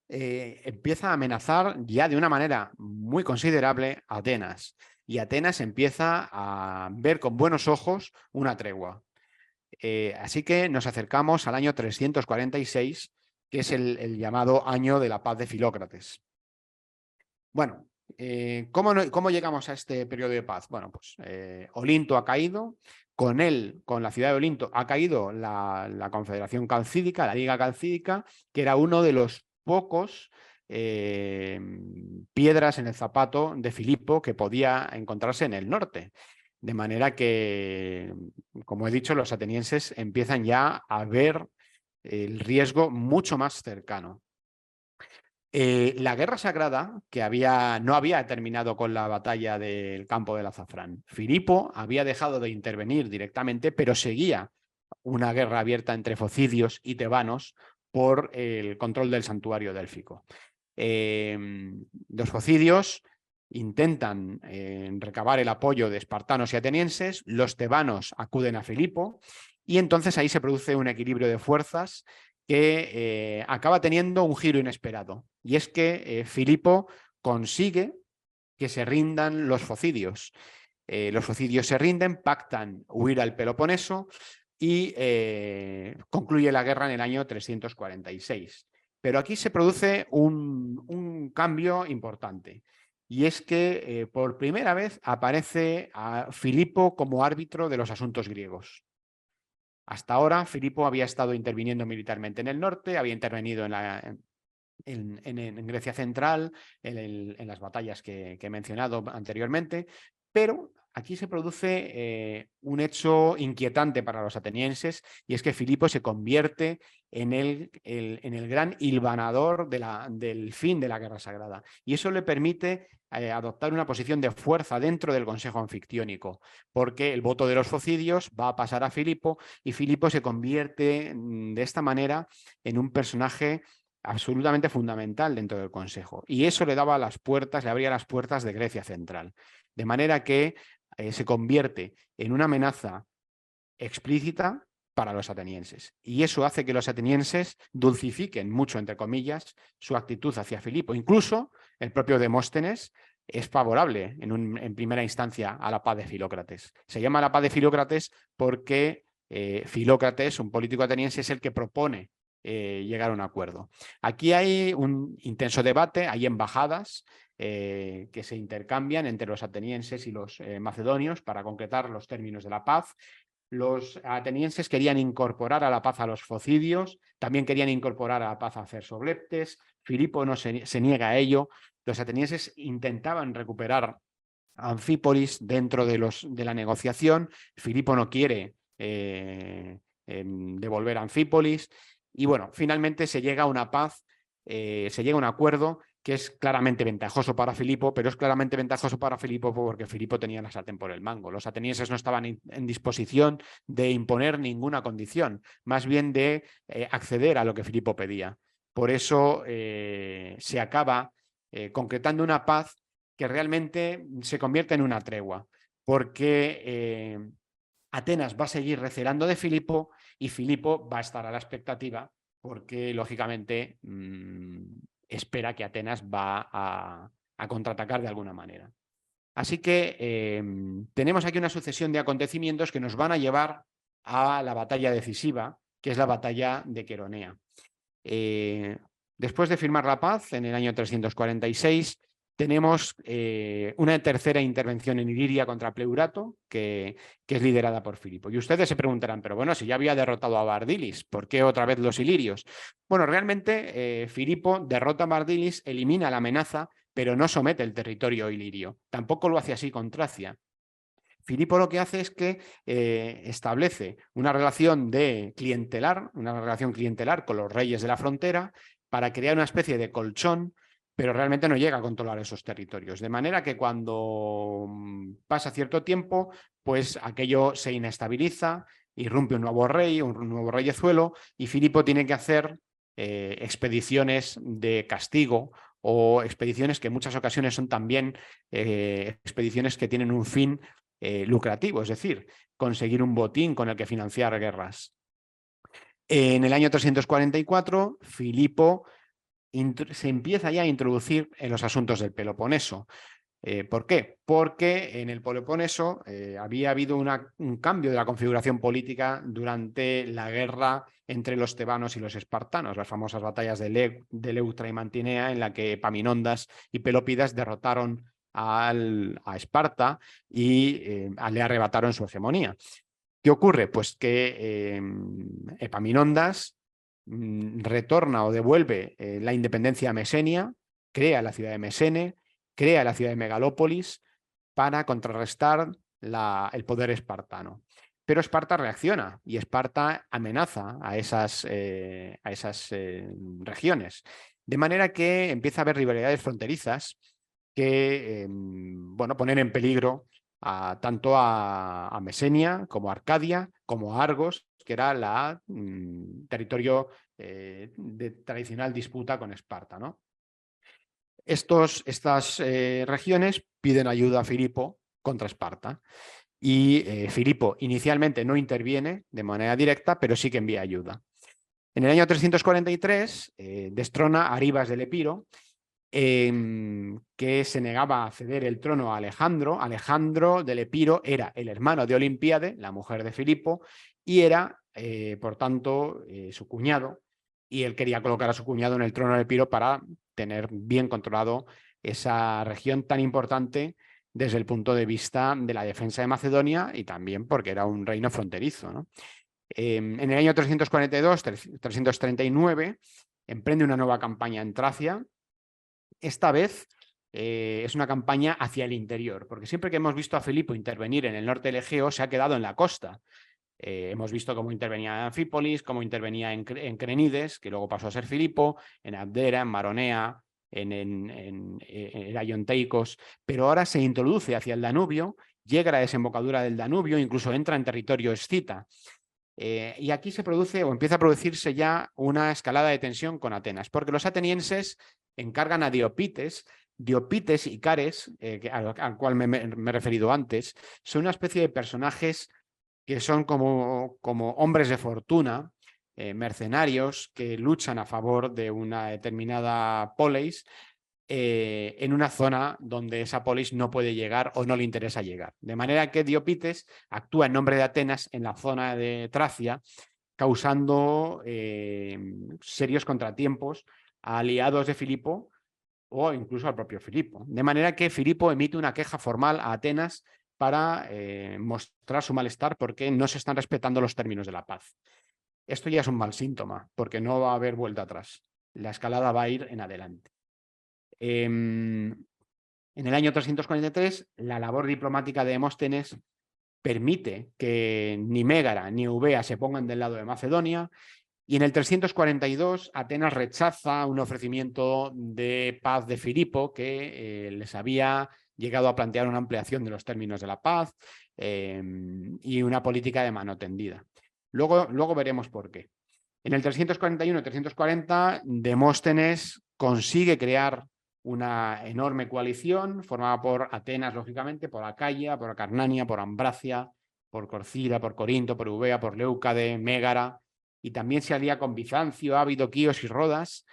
empieza a amenazar ya de una manera muy considerable a Atenas. Y Atenas empieza a ver con buenos ojos una tregua. Así que nos acercamos al año 346, que es el llamado año de la paz de Filócrates. Bueno, ¿cómo llegamos a este periodo de paz? Bueno, pues Olinto ha caído. Con él, con la ciudad de Olinto, ha caído la Confederación Calcídica, la Liga Calcídica, que era uno de los pocos piedras en el zapato de Filipo que podía encontrarse en el norte. De manera que, como he dicho, los atenienses empiezan ya a ver el riesgo mucho más cercano. La guerra sagrada, que no había terminado con la batalla del campo del azafrán. Filipo había dejado de intervenir directamente, pero seguía una guerra abierta entre focidios y tebanos por el control del santuario délfico. Los focidios intentan recabar el apoyo de espartanos y atenienses, los tebanos acuden a Filipo y entonces ahí se produce un equilibrio de fuerzas que acaba teniendo un giro inesperado. Y es que Filipo consigue que se rindan los focidios. Los focidios se rinden, pactan huir al Peloponeso y concluye la guerra en el año 346. Pero aquí se produce un cambio importante. Y es que por primera vez aparece a Filipo como árbitro de los asuntos griegos. Hasta ahora, Filipo había estado interviniendo militarmente en el norte, había intervenido en Grecia Central, en las batallas que he mencionado anteriormente, pero aquí se produce un hecho inquietante para los atenienses, y es que Filipo se convierte en el gran hilvanador del fin de la guerra sagrada, y eso le permite adoptar una posición de fuerza dentro del Consejo Anfictiónico, porque el voto de los focidios va a pasar a Filipo, y Filipo se convierte de esta manera en un personaje absolutamente fundamental dentro del Consejo. Y eso le daba las puertas, le abría las puertas de Grecia Central. De manera que se convierte en una amenaza explícita para los atenienses. Y eso hace que los atenienses dulcifiquen mucho, entre comillas, su actitud hacia Filipo. Incluso el propio Demóstenes es favorable en primera instancia a la paz de Filócrates. Se llama la paz de Filócrates porque Filócrates, un político ateniense, es el que propone llegar a un acuerdo. Aquí hay un intenso debate, hay embajadas que se intercambian entre los atenienses y los macedonios para concretar los términos de la paz. Los atenienses querían incorporar a la paz a los focidios, también querían incorporar a la paz a Cersobleptes. Filipo no se niega a ello. Los atenienses intentaban recuperar a Anfípolis dentro de la negociación. Filipo no quiere devolver a Anfípolis. Y bueno, finalmente se llega a una paz, se llega a un acuerdo que es claramente ventajoso para Filipo, pero es claramente ventajoso para Filipo porque Filipo tenía la sartén por el mango. Los atenienses no estaban en disposición de imponer ninguna condición, más bien de acceder a lo que Filipo pedía. Por eso se acaba concretando una paz que realmente se convierte en una tregua, porque Atenas va a seguir recelando de Filipo y Filipo va a estar a la expectativa porque, lógicamente, espera que Atenas va a contraatacar de alguna manera. Así que tenemos aquí una sucesión de acontecimientos que nos van a llevar a la batalla decisiva, que es la batalla de Queronea. Después de firmar la paz en el año 346, tenemos una tercera intervención en Iliria contra Pleurato, que es liderada por Filipo. Y ustedes se preguntarán, pero bueno, si ya había derrotado a Bardilis, ¿por qué otra vez los ilirios? Bueno, realmente Filipo derrota a Bardilis, elimina la amenaza, pero no somete el territorio ilirio. Tampoco lo hace así con Tracia. Filipo lo que hace es que establece una relación clientelar con los reyes de la frontera para crear una especie de colchón, pero realmente no llega a controlar esos territorios. De manera que cuando pasa cierto tiempo, pues aquello se inestabiliza, irrumpe un nuevo reyezuelo, y Filipo tiene que hacer expediciones de castigo o expediciones que en muchas ocasiones son también expediciones que tienen un fin lucrativo, es decir, conseguir un botín con el que financiar guerras. En el año 344, Filipo se empieza ya a introducir en los asuntos del Peloponeso. ¿Por qué? Porque en el Peloponeso había habido un cambio de la configuración política durante la guerra entre los tebanos y los espartanos, las famosas batallas de Leuctra y Mantinea, en la que Epaminondas y Pelópidas derrotaron a Esparta y le arrebataron su hegemonía. ¿Qué ocurre? Pues que Epaminondas retorna o devuelve la independencia a Mesenia, crea la ciudad de Mesene, crea la ciudad de Megalópolis para contrarrestar el poder espartano. Pero Esparta reacciona y Esparta amenaza a esas regiones. De manera que empieza a haber rivalidades fronterizas que bueno, ponen en peligro tanto a Mesenia como a Arcadia, como a Argos, que era la territorio de tradicional disputa con Esparta, ¿no? Estas regiones piden ayuda a Filipo contra Esparta y Filipo inicialmente no interviene de manera directa, pero sí que envía ayuda. En el año 343 destrona a Aribas del Epiro, que se negaba a ceder el trono a Alejandro. Alejandro del Epiro era el hermano de Olympiade, la mujer de Filipo, y era, por tanto, su cuñado, y él quería colocar a su cuñado en el trono del Epiro para tener bien controlado esa región tan importante desde el punto de vista de la defensa de Macedonia y también porque era un reino fronterizo, ¿no? En el año 342-339 emprende una nueva campaña en Tracia. Esta vez es una campaña hacia el interior, porque siempre que hemos visto a Filipo intervenir en el norte del Egeo se ha quedado en la costa. Hemos visto cómo intervenía en Anfípolis, cómo intervenía en Crenides, que luego pasó a ser Filipo, en Abdera, en Maronea, en Aionteicos, pero ahora se introduce hacia el Danubio, llega a la desembocadura del Danubio, incluso entra en territorio escita. Y aquí se produce o empieza a producirse ya una escalada de tensión con Atenas, porque los atenienses encargan a Diopites. Diopites y Cares, al cual me he referido antes, son una especie de personajes que son como hombres de fortuna, mercenarios que luchan a favor de una determinada polis en una zona donde esa polis no puede llegar o no le interesa llegar. De manera que Diopites actúa en nombre de Atenas en la zona de Tracia, causando serios contratiempos a aliados de Filipo o incluso al propio Filipo. De manera que Filipo emite una queja formal a Atenas para mostrar su malestar porque no se están respetando los términos de la paz. Esto ya es un mal síntoma, porque no va a haber vuelta atrás. La escalada va a ir en adelante. En el año 343, la labor diplomática de Demóstenes permite que ni Mégara ni Eubea se pongan del lado de Macedonia, y en el 342 Atenas rechaza un ofrecimiento de paz de Filipo que les había llegado a plantear una ampliación de los términos de la paz y una política de mano tendida. Luego veremos por qué. En el 341-340 Demóstenes consigue crear una enorme coalición formada por Atenas, lógicamente, por Acaya, por Acarnania, por Ambracia, por Corcira, por Corinto, por Eubea, por Leucade, Mégara, y también se alía con Bizancio, Ábido, Quíos y Rodas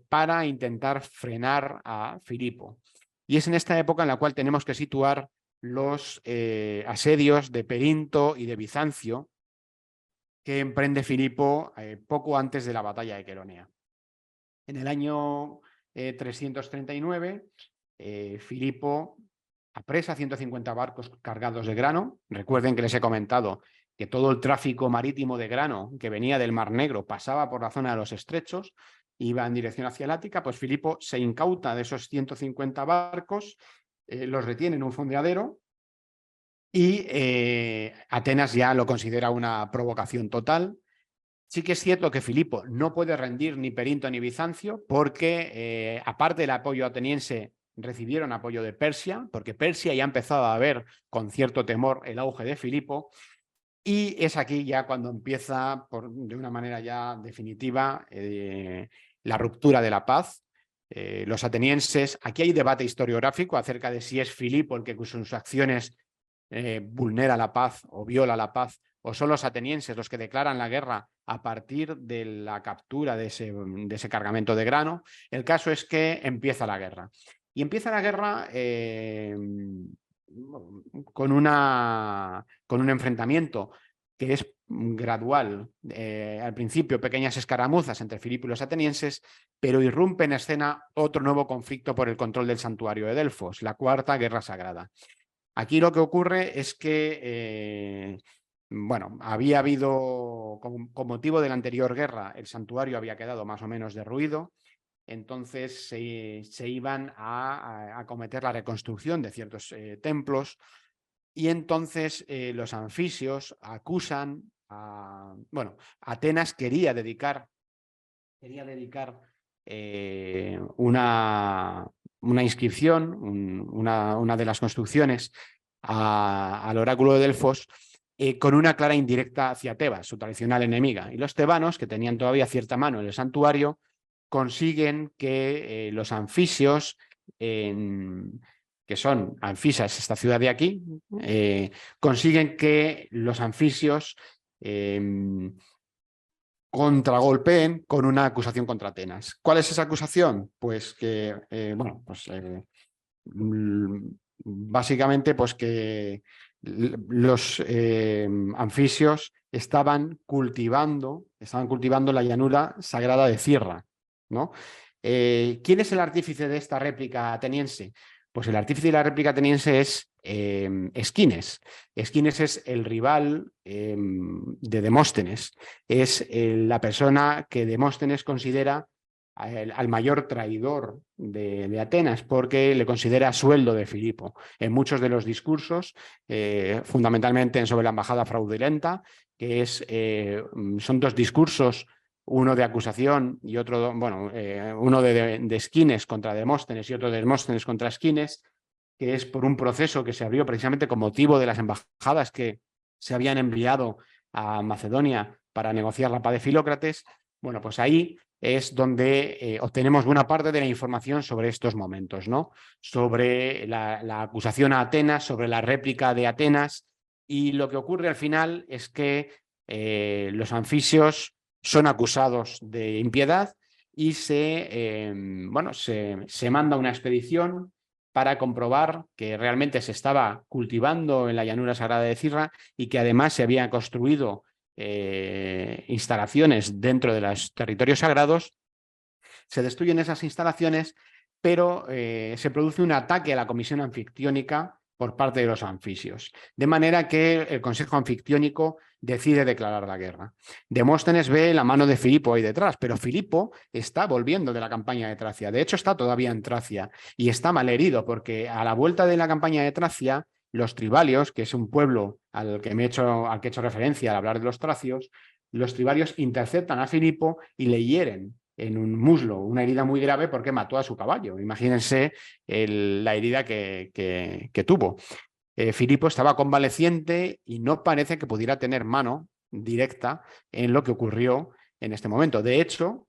para intentar frenar a Filipo. Y es en esta época en la cual tenemos que situar los asedios de Perinto y de Bizancio que emprende Filipo poco antes de la batalla de Queronea. En el año 339, Filipo apresa 150 barcos cargados de grano. Recuerden que les he comentado que todo el tráfico marítimo de grano que venía del Mar Negro pasaba por la zona de los estrechos, iba en dirección hacia el Ática. Pues Filipo se incauta de esos 150 barcos, los retiene en un fondeadero y Atenas ya lo considera una provocación total. Sí que es cierto que Filipo no puede rendir ni Perinto ni Bizancio porque, aparte del apoyo ateniense, recibieron apoyo de Persia, porque Persia ya empezaba a ver con cierto temor el auge de Filipo, y es aquí ya cuando empieza, de una manera ya definitiva, la ruptura de la paz. Los atenienses, aquí hay debate historiográfico acerca de si es Filipo el que con sus acciones vulnera la paz o viola la paz, o son los atenienses los que declaran la guerra a partir de la captura de ese cargamento de grano. El caso es que empieza la guerra. Y empieza la guerra con un enfrentamiento que es gradual. Al principio, pequeñas escaramuzas entre Filipo y los atenienses, pero irrumpe en escena otro nuevo conflicto por el control del santuario de Delfos, la Cuarta Guerra Sagrada. Aquí lo que ocurre es que, bueno, había habido, con motivo de la anterior guerra, el santuario había quedado más o menos derruido, entonces se iban a acometer la reconstrucción de ciertos templos, y entonces los anfisios acusan bueno, Atenas quería dedicar una inscripción, una de las construcciones al oráculo de Delfos, con una clara indirecta hacia Tebas, su tradicional enemiga. Y los tebanos, que tenían todavía cierta mano en el santuario, consiguen que los anfisios, que son Anfisas, esta ciudad de aquí, consiguen que los anfisios contragolpeen con una acusación contra Atenas. ¿Cuál es esa acusación? Pues que, básicamente, pues que los anfisios estaban cultivando la llanura sagrada de Cirra, ¿no? ¿Quién es el artífice de esta réplica ateniense? Pues el artífice de la réplica ateniense es Esquines. Esquines es el rival de Demóstenes. Es la persona que Demóstenes considera al mayor traidor de Atenas, porque le considera sueldo de Filipo. En muchos de los discursos, fundamentalmente sobre la embajada fraudulenta, que son dos discursos, uno de acusación y otro, bueno, uno de Esquines contra Demóstenes y otro de Demóstenes contra Esquines, que es por un proceso que se abrió precisamente con motivo de las embajadas que se habían enviado a Macedonia para negociar la paz de Filócrates. Bueno, pues ahí es donde obtenemos buena parte de la información sobre estos momentos, ¿no? Sobre la acusación a Atenas, sobre la réplica de Atenas, y lo que ocurre al final es que los anfisios son acusados de impiedad y se manda una expedición para comprobar que realmente se estaba cultivando en la llanura sagrada de Cirra y que además se habían construido instalaciones dentro de los territorios sagrados. Se destruyen esas instalaciones, pero se produce un ataque a la comisión anfictiónica por parte de los anfisios, de manera que el Consejo Anfictiónico decide declarar la guerra. Demóstenes ve la mano de Filipo ahí detrás, pero Filipo está volviendo de la campaña de Tracia. De hecho, está todavía en Tracia y está malherido porque a la vuelta de la campaña de Tracia, los tribalios, que es un pueblo al que he hecho referencia al hablar de los tracios, los tribalios interceptan a Filipo y le hieren en un muslo, una herida muy grave porque mató a su caballo. Imagínense la herida que tuvo. Filipo estaba convaleciente y no parece que pudiera tener mano directa en lo que ocurrió en este momento. De hecho,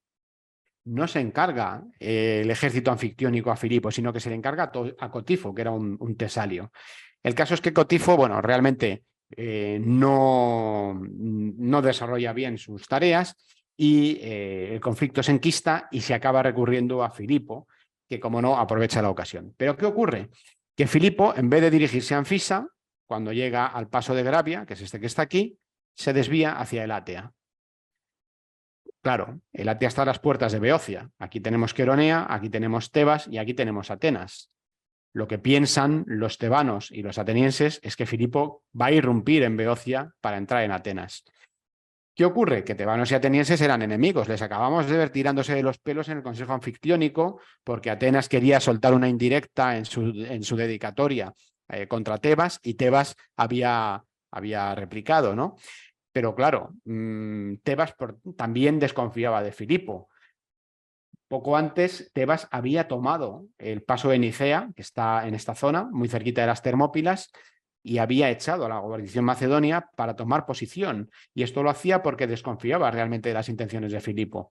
no se encarga el ejército anfictiónico a Filipo, sino que se le encarga a Cotifo, que era un tesalio. El caso es que Cotifo, bueno, realmente no desarrolla bien sus tareas y el conflicto se enquista y se acaba recurriendo a Filipo, que como no aprovecha la ocasión. Pero ¿qué ocurre? Que Filipo, en vez de dirigirse a Anfisa, cuando llega al paso de Gravia, que es este que está aquí, se desvía hacia el Átea. Claro, el Átea está a las puertas de Beocia. Aquí tenemos Queronea, aquí tenemos Tebas y aquí tenemos Atenas. Lo que piensan los tebanos y los atenienses es que Filipo va a irrumpir en Beocia para entrar en Atenas. ¿Qué ocurre? Que tebanos y atenienses eran enemigos. Les acabamos de ver tirándose de los pelos en el Consejo Anfictiónico porque Atenas quería soltar una indirecta en su dedicatoria contra Tebas y Tebas había replicado, ¿no? Pero claro, Tebas también desconfiaba de Filipo. Poco antes, Tebas había tomado el paso de Nicea, que está en esta zona, muy cerquita de las Termópilas, y había echado a la guarnición macedonia para tomar posición. Y esto lo hacía porque desconfiaba realmente de las intenciones de Filipo.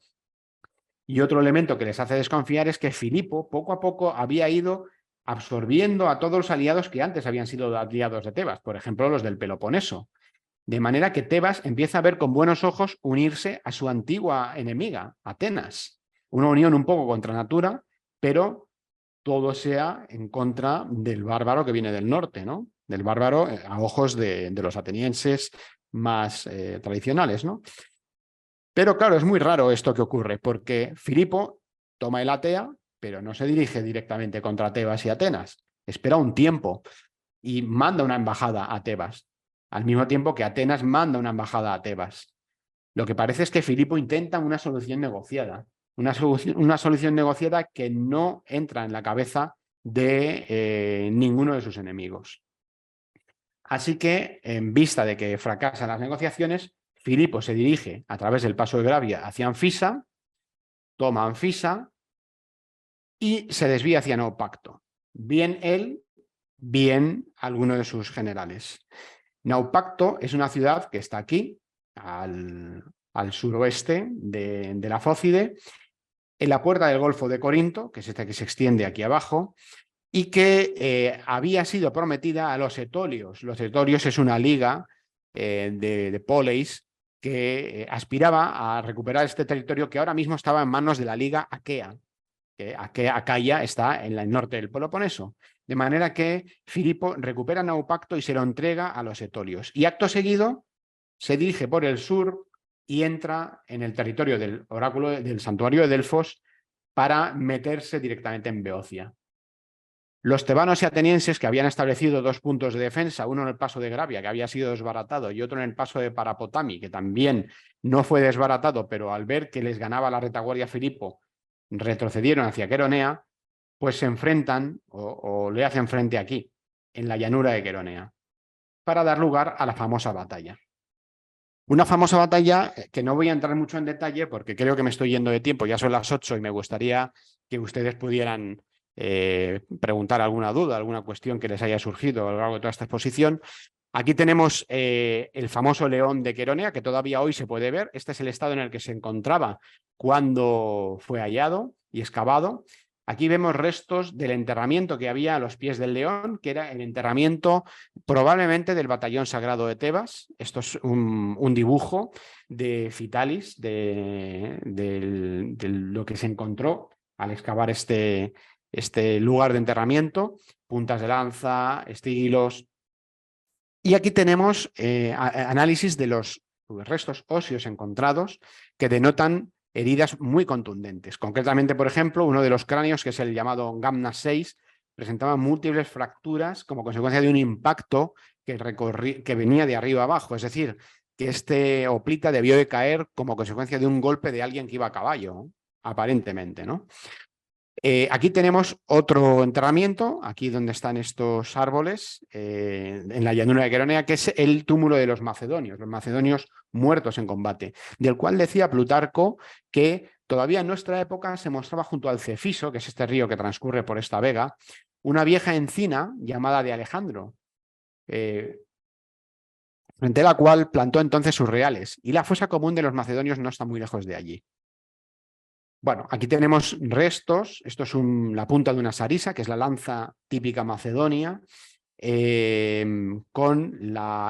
Y otro elemento que les hace desconfiar es que Filipo, poco a poco, había ido absorbiendo a todos los aliados que antes habían sido aliados de Tebas, por ejemplo, los del Peloponeso. De manera que Tebas empieza a ver con buenos ojos unirse a su antigua enemiga, Atenas. Una unión un poco contra natura, pero todo sea en contra del bárbaro que viene del norte, ¿no? Del bárbaro a ojos de los atenienses más tradicionales, ¿no? Pero claro, es muy raro esto que ocurre, porque Filipo toma el Atea, pero no se dirige directamente contra Tebas y Atenas. Espera un tiempo y manda una embajada a Tebas, al mismo tiempo que Atenas manda una embajada a Tebas. Lo que parece es que Filipo intenta una solución negociada, una solución negociada que no entra en la cabeza de ninguno de sus enemigos. Así que, en vista de que fracasan las negociaciones, Filipo se dirige a través del paso de Gravia hacia Anfisa, toma Anfisa y se desvía hacia Naupacto. Bien él, bien alguno de sus generales. Naupacto es una ciudad que está aquí, al suroeste de la Fócide, en la puerta del Golfo de Corinto, que es esta que se extiende aquí abajo, y que había sido prometida a los etolios. Los etolios es una liga de poleis que aspiraba a recuperar este territorio que ahora mismo estaba en manos de la Liga Aquea, que Acaya está en el norte del Peloponeso. De manera que Filipo recupera Naupacto y se lo entrega a los etolios. Y acto seguido se dirige por el sur y entra en el territorio del oráculo del santuario de Delfos para meterse directamente en Beocia. Los tebanos y atenienses, que habían establecido 2 puntos de defensa, uno en el paso de Gravia, que había sido desbaratado, y otro en el paso de Parapotami, que también no fue desbaratado, pero al ver que les ganaba la retaguardia a Filipo, retrocedieron hacia Queronea, pues se enfrentan o le hacen frente aquí, en la llanura de Queronea, para dar lugar a la famosa batalla. Una famosa batalla que no voy a entrar mucho en detalle porque creo que me estoy yendo de tiempo, ya son las 8 y me gustaría que ustedes pudieran preguntar alguna duda, alguna cuestión que les haya surgido a lo largo de toda esta exposición. Aquí tenemos el famoso león de Queronea, que todavía hoy se puede ver. Este es el estado en el que se encontraba cuando fue hallado y excavado. Aquí vemos restos del enterramiento que había a los pies del león, que era el enterramiento probablemente del batallón sagrado de Tebas. Esto es un dibujo de Fitalis, de lo que se encontró al excavar este lugar de enterramiento, puntas de lanza, estilos. Y aquí tenemos análisis de los restos óseos encontrados que denotan heridas muy contundentes. Concretamente, por ejemplo, uno de los cráneos, que es el llamado Gamna 6, presentaba múltiples fracturas como consecuencia de un impacto que venía de arriba abajo. Es decir, que este hoplita debió de caer como consecuencia de un golpe de alguien que iba a caballo, aparentemente, ¿no? Aquí tenemos otro enterramiento, aquí donde están estos árboles, en la llanura de Queronea, que es el túmulo de los macedonios muertos en combate, del cual decía Plutarco que todavía en nuestra época se mostraba junto al Cefiso, que es este río que transcurre por esta vega, una vieja encina llamada de Alejandro, frente a la cual plantó entonces sus reales, y la fosa común de los macedonios no está muy lejos de allí. Bueno, aquí tenemos restos, esto es la punta de una sarisa, que es la lanza típica macedonia, con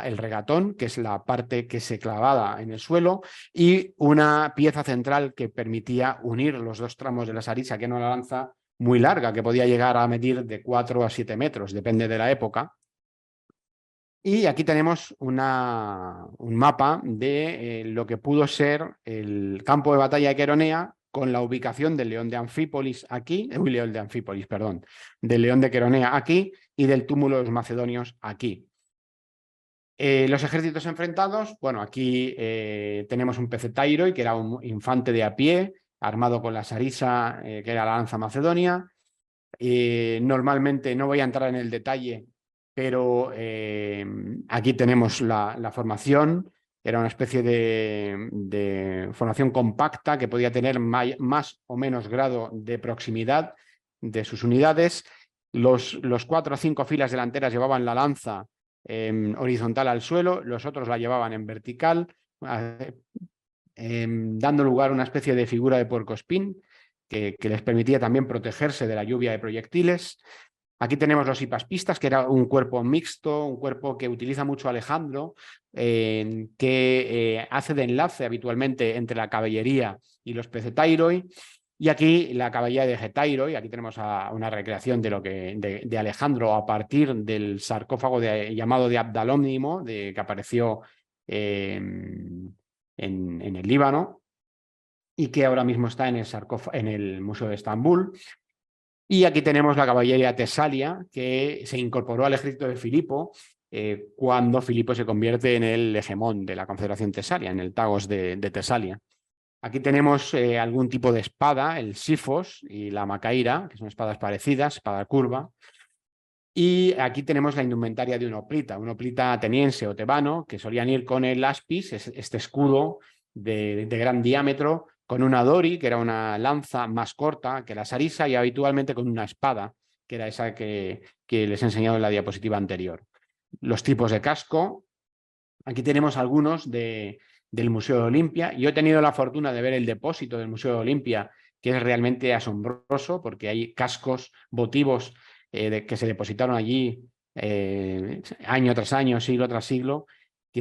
el regatón, que es la parte que se clavaba en el suelo, y una pieza central que permitía unir los 2 tramos de la sarisa, que era una lanza muy larga, que podía llegar a medir de 4 a 7 metros, depende de la época. Y aquí tenemos un mapa de lo que pudo ser el campo de batalla de Queronea, con la ubicación del león de Anfípolis aquí, león de Anfípolis, perdón, del león de Queronea aquí y del túmulo de los macedonios aquí. Los ejércitos enfrentados, bueno, aquí tenemos un pecetairoi, que era un infante de a pie, armado con la sarisa, que era la lanza macedonia. Normalmente no voy a entrar en el detalle, pero aquí tenemos la formación. Era una especie de formación compacta que podía tener más o menos grado de proximidad de sus unidades. Los 4 o 5 filas delanteras llevaban la lanza horizontal al suelo, los otros la llevaban en vertical, dando lugar a una especie de figura de puercoespín que les permitía también protegerse de la lluvia de proyectiles. Aquí tenemos los hipaspistas, que era un cuerpo mixto, un cuerpo que utiliza mucho Alejandro, que hace de enlace habitualmente entre la caballería y los pecetairoi. Y aquí la caballería de Getairoi, aquí tenemos una recreación de Alejandro a partir del sarcófago llamado de Abdalómnimo, que apareció en el Líbano y que ahora mismo está en el Museo de Estambul. Y aquí tenemos la caballería tesalia, que se incorporó al ejército de Filipo cuando Filipo se convierte en el hegemón de la Confederación Tesalia, en el Tagos de Tesalia. Aquí tenemos algún tipo de espada, el sifos y la macaira, que son espadas parecidas, espada curva. Y aquí tenemos la indumentaria de un hoplita ateniense o tebano, que solían ir con el aspis, este escudo de gran diámetro, con una dori, que era una lanza más corta que la sarisa, y habitualmente con una espada, que era esa que les he enseñado en la diapositiva anterior. Los tipos de casco, aquí tenemos algunos del Museo de Olimpia. Yo he tenido la fortuna de ver el depósito del Museo de Olimpia, que es realmente asombroso, porque hay cascos votivos que se depositaron allí año tras año, siglo tras siglo,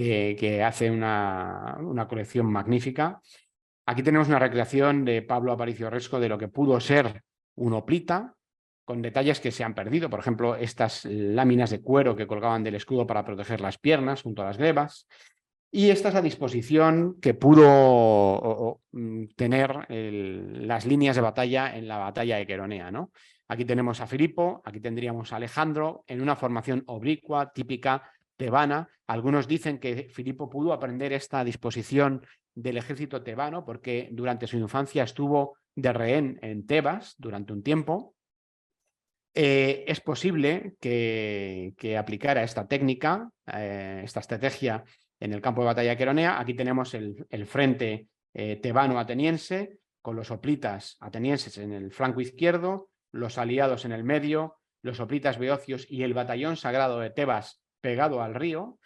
que hace una colección magnífica. Aquí tenemos una recreación de Pablo Aparicio Resco de lo que pudo ser un hoplita, con detalles que se han perdido. Por ejemplo, estas láminas de cuero que colgaban del escudo para proteger las piernas junto a las glebas. Y esta es la disposición que pudo tener las líneas de batalla en la batalla de Queronea, ¿no? Aquí tenemos a Filipo, aquí tendríamos a Alejandro en una formación oblicua, típica tebana. Algunos dicen que Filipo pudo aprender esta disposición del ejército tebano porque durante su infancia estuvo de rehén en Tebas durante un tiempo. Es posible que aplicara esta técnica, esta estrategia en el campo de batalla de Queronea. Aquí tenemos el frente tebano-ateniense con los hoplitas atenienses en el flanco izquierdo, los aliados en el medio, los hoplitas beocios y el batallón sagrado de Tebas pegado al río.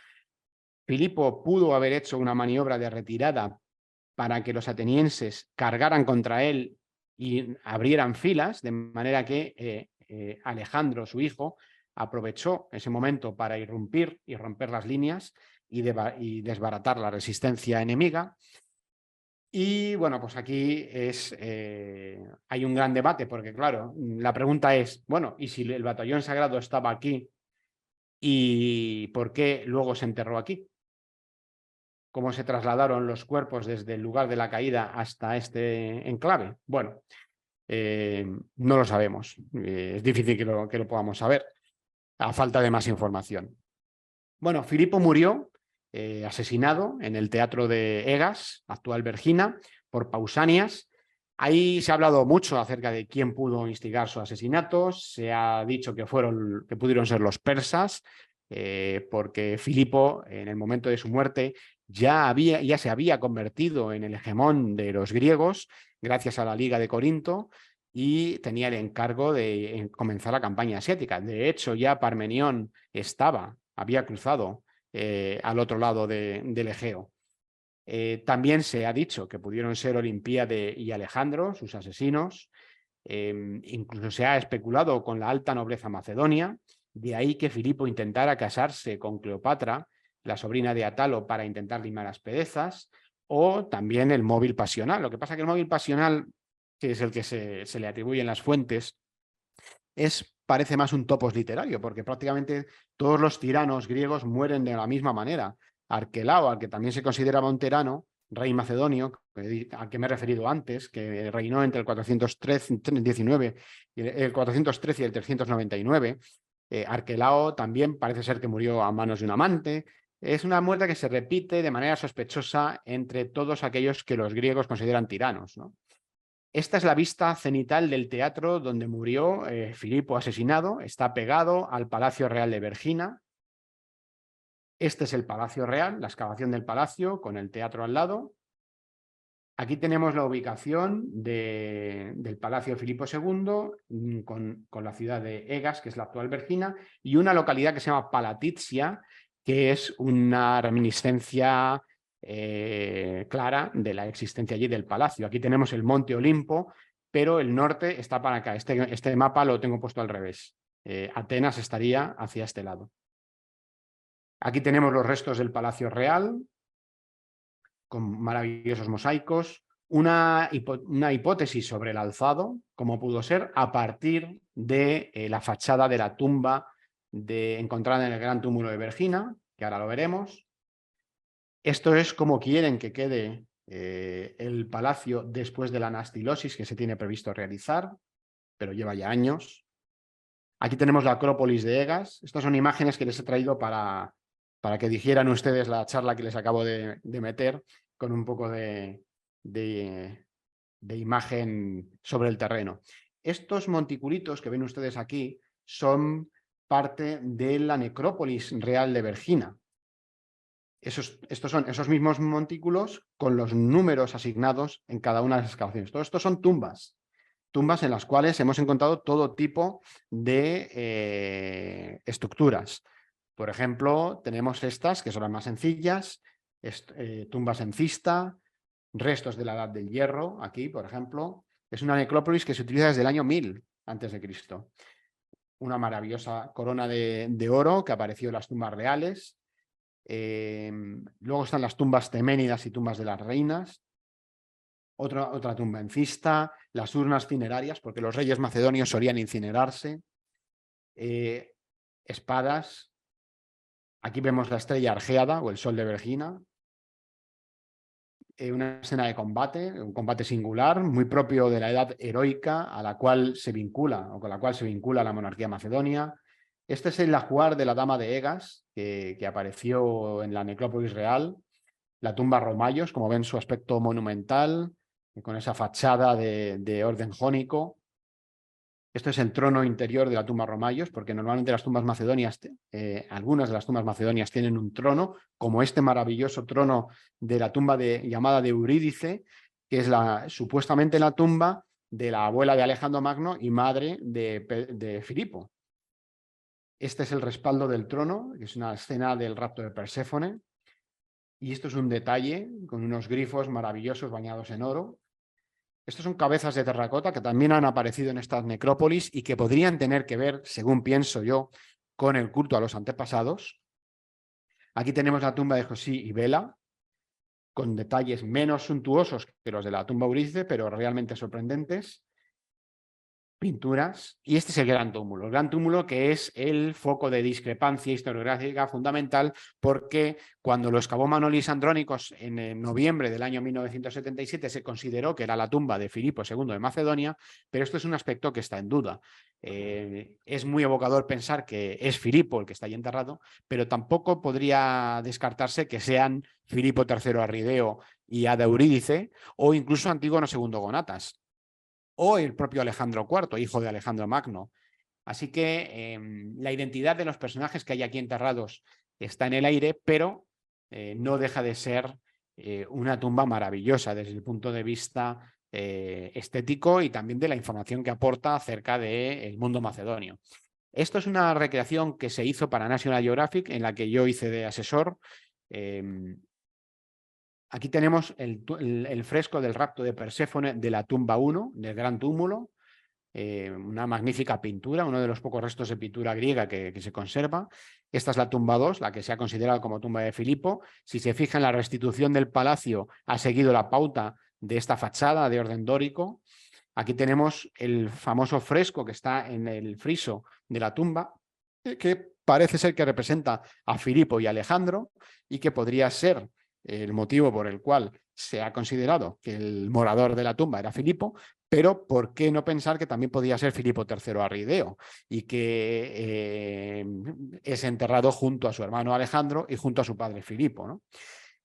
Filipo pudo haber hecho una maniobra de retirada para que los atenienses cargaran contra él y abrieran filas, de manera que Alejandro, su hijo, aprovechó ese momento para irrumpir y romper las líneas y desbaratar la resistencia enemiga. Y bueno, pues aquí hay un gran debate, porque claro, la pregunta es, bueno, ¿y si el batallón sagrado estaba aquí y por qué luego se enterró aquí? ¿Cómo se trasladaron los cuerpos desde el lugar de la caída hasta este enclave? Bueno, no lo sabemos. Es difícil que lo podamos saber, a falta de más información. Bueno, Filipo murió asesinado en el teatro de Egas, actual Vergina, por Pausanias. Ahí se ha hablado mucho acerca de quién pudo instigar su asesinato. Se ha dicho que pudieron ser los persas, porque Filipo, en el momento de su muerte, ya se había convertido en el hegemón de los griegos gracias a la Liga de Corinto y tenía el encargo de comenzar la campaña asiática. De hecho, ya Parmenión había cruzado al otro lado del Egeo. También se ha dicho que pudieron ser Olimpíade y Alejandro, sus asesinos. Incluso se ha especulado con la alta nobleza macedonia, de ahí que Filipo intentara casarse con Cleopatra, la sobrina de Atalo, para intentar limar asperezas, o también el móvil pasional. Lo que pasa es que el móvil pasional, que es el que se le atribuye en las fuentes, parece más un topos literario, porque prácticamente todos los tiranos griegos mueren de la misma manera. Arquelao, al que también se consideraba un tirano, rey macedonio, al que me he referido antes, que reinó entre el 413 y el 399. Arquelao también parece ser que murió a manos de un amante. Es una muerte que se repite de manera sospechosa entre todos aquellos que los griegos consideran tiranos, ¿no? Esta es la vista cenital del teatro donde murió Filipo asesinado. Está pegado al Palacio Real de Vergina. Este es el Palacio Real, la excavación del palacio con el teatro al lado. Aquí tenemos la ubicación del Palacio Filipo II con la ciudad de Egas, que es la actual Vergina, y una localidad que se llama Palatizia, que es una reminiscencia clara de la existencia allí del palacio. Aquí tenemos el Monte Olimpo, pero el norte está para acá. Este mapa lo tengo puesto al revés. Atenas estaría hacia este lado. Aquí tenemos los restos del Palacio Real, con maravillosos mosaicos, una hipótesis sobre el alzado, como pudo ser, a partir de la fachada de la tumba encontrada en el gran túmulo de Vergina, que ahora lo veremos. Esto es como quieren que quede el palacio después de la anastilosis que se tiene previsto realizar, pero lleva ya años. Aquí tenemos la Acrópolis de Egas. Estas son imágenes que les he traído para que dijeran ustedes la charla que les acabo de meter con un poco de imagen sobre el terreno. Estos monticulitos que ven ustedes aquí son parte de la necrópolis real de Vergina. Estos son esos mismos montículos con los números asignados en cada una de las excavaciones. Todo esto son tumbas en las cuales hemos encontrado todo tipo de estructuras. Por ejemplo, tenemos estas, que son las más sencillas, tumbas en cista, restos de la Edad del Hierro, aquí, por ejemplo. Es una necrópolis que se utiliza desde el año 1000 a.C. Una maravillosa corona de oro que apareció en las tumbas reales. Luego están las tumbas teménidas y tumbas de las reinas. Otra tumba en Cista, las urnas cinerarias, porque los reyes macedonios solían incinerarse. Espadas. Aquí vemos la estrella Argeada o el sol de Vergina. Una escena de combate, un combate singular, muy propio de la edad heroica a la cual se vincula, o con la cual se vincula la monarquía macedonia. Este es el ajuar de la dama de Egas, que apareció en la necrópolis real. La tumba Romayos, como ven, su aspecto monumental, con esa fachada de orden jónico. Esto es el trono interior de la tumba Romayos, porque normalmente las tumbas macedonias, algunas de las tumbas macedonias tienen un trono, como este maravilloso trono de la tumba llamada de Eurídice, que es supuestamente la tumba de la abuela de Alejandro Magno y madre de Filipo. Este es el respaldo del trono, que es una escena del rapto de Perséfone. Y esto es un detalle con unos grifos maravillosos bañados en oro. Estos son cabezas de terracota que también han aparecido en estas necrópolis y que podrían tener que ver, según pienso yo, con el culto a los antepasados. Aquí tenemos la tumba de Josí y Bela, con detalles menos suntuosos que los de la tumba Eurídice, pero realmente sorprendentes. Pinturas, y este es el gran túmulo que es el foco de discrepancia historiográfica fundamental, porque cuando lo excavó Manolis Andrónicos en noviembre del año 1977 se consideró que era la tumba de Filipo II de Macedonia, pero esto es un aspecto que está en duda. Es muy evocador pensar que es Filipo el que está ahí enterrado, pero tampoco podría descartarse que sean Filipo III Arrideo y Ada Eurídice, o incluso Antígono II Gonatas, o el propio Alejandro IV, hijo de Alejandro Magno. Así que la identidad de los personajes que hay aquí enterrados está en el aire, pero no deja de ser una tumba maravillosa desde el punto de vista estético y también de la información que aporta acerca del mundo macedonio. Esto es una recreación que se hizo para National Geographic, en la que yo hice de asesor. Aquí tenemos el fresco del rapto de Perséfone de la tumba 1, del gran túmulo, una magnífica pintura, uno de los pocos restos de pintura griega que se conserva. Esta es la tumba 2, la que se ha considerado como tumba de Filipo. Si se fijan, la restitución del palacio ha seguido la pauta de esta fachada de orden dórico. Aquí tenemos el famoso fresco que está en el friso de la tumba, que parece ser que representa a Filipo y Alejandro y que podría ser el motivo por el cual se ha considerado que el morador de la tumba era Filipo, pero ¿por qué no pensar que también podía ser Filipo III Arrideo y que es enterrado junto a su hermano Alejandro y junto a su padre Filipo, ¿no?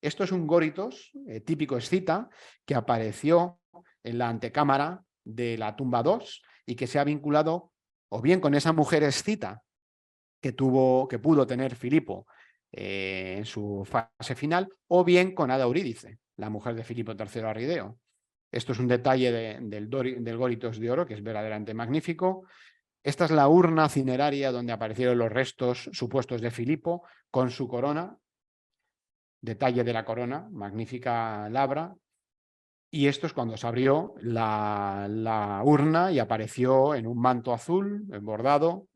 Esto es un góritos típico escita que apareció en la antecámara de la tumba 2 y que se ha vinculado o bien con esa mujer escita que pudo tener Filipo en su fase final, o bien con Ada Eurídice, la mujer de Filipo III Arrideo. Esto es un detalle del góritos de oro que es verdaderamente magnífico. Esta es la urna cineraria donde aparecieron los restos supuestos de Filipo con su corona, detalle de la corona, magnífica labra. Y esto es cuando se abrió la urna y apareció en un manto azul, bordado,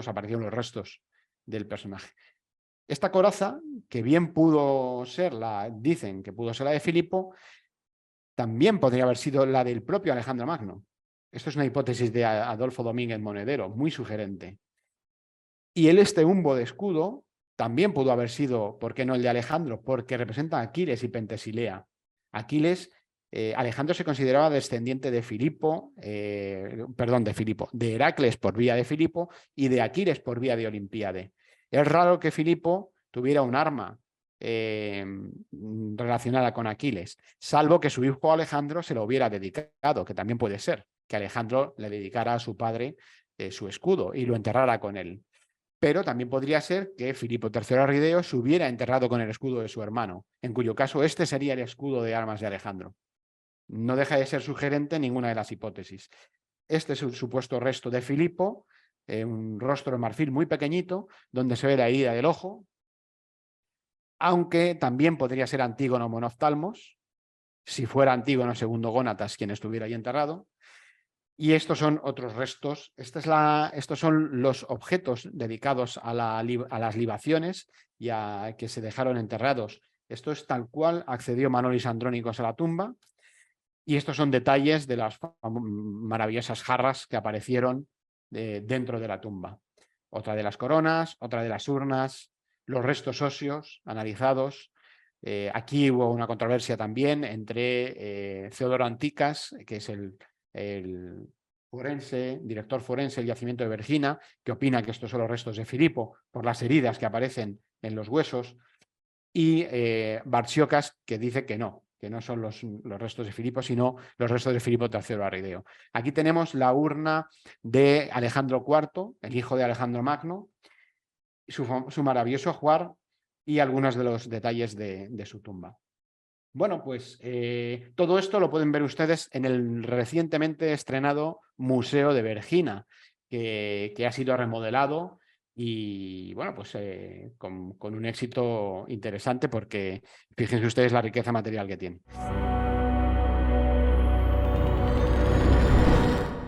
aparecieron los restos del personaje. Esta coraza, que bien pudo ser dicen que pudo ser la de Filipo, también podría haber sido la del propio Alejandro Magno. Esto es una hipótesis de Adolfo Domínguez Monedero, muy sugerente. Y este humbo de escudo también pudo haber sido, ¿por qué no el de Alejandro? Porque representa a Aquiles y Pentesilea. Alejandro se consideraba descendiente de de Heracles por vía de Filipo y de Aquiles por vía de Olimpíade. Es raro que Filipo tuviera un arma relacionada con Aquiles, salvo que su hijo Alejandro se lo hubiera dedicado, que también puede ser, que Alejandro le dedicara a su padre su escudo y lo enterrara con él. Pero también podría ser que Filipo III Arrideo se hubiera enterrado con el escudo de su hermano, en cuyo caso este sería el escudo de armas de Alejandro. No deja de ser sugerente ninguna de las hipótesis. Este es un supuesto resto de Filipo, un rostro de marfil muy pequeñito, donde se ve la herida del ojo, aunque también podría ser Antígono Monoftalmos, si fuera Antígono II Gónatas quien estuviera ahí enterrado. Y estos son otros restos. Estos son los objetos dedicados a las libaciones y a que se dejaron enterrados. Esto es tal cual accedió Manolis Andrónicos a la tumba. Y estos son detalles de las maravillosas jarras que aparecieron dentro de la tumba. Otra de las coronas, otra de las urnas, los restos óseos analizados. Aquí hubo una controversia también entre Teodoro Anticas, que es el director forense del yacimiento de Vergina, que opina que estos son los restos de Filipo por las heridas que aparecen en los huesos, y Barsiocas, que dice que no son los restos de Filipo, sino los restos de Filipo III Arrideo. Aquí tenemos la urna de Alejandro IV, el hijo de Alejandro Magno, su maravilloso ajuar y algunos de los detalles de su tumba. Bueno, pues todo esto lo pueden ver ustedes en el recientemente estrenado Museo de Vergina, que ha sido remodelado y, bueno, pues con un éxito interesante porque fíjense ustedes la riqueza material que tiene.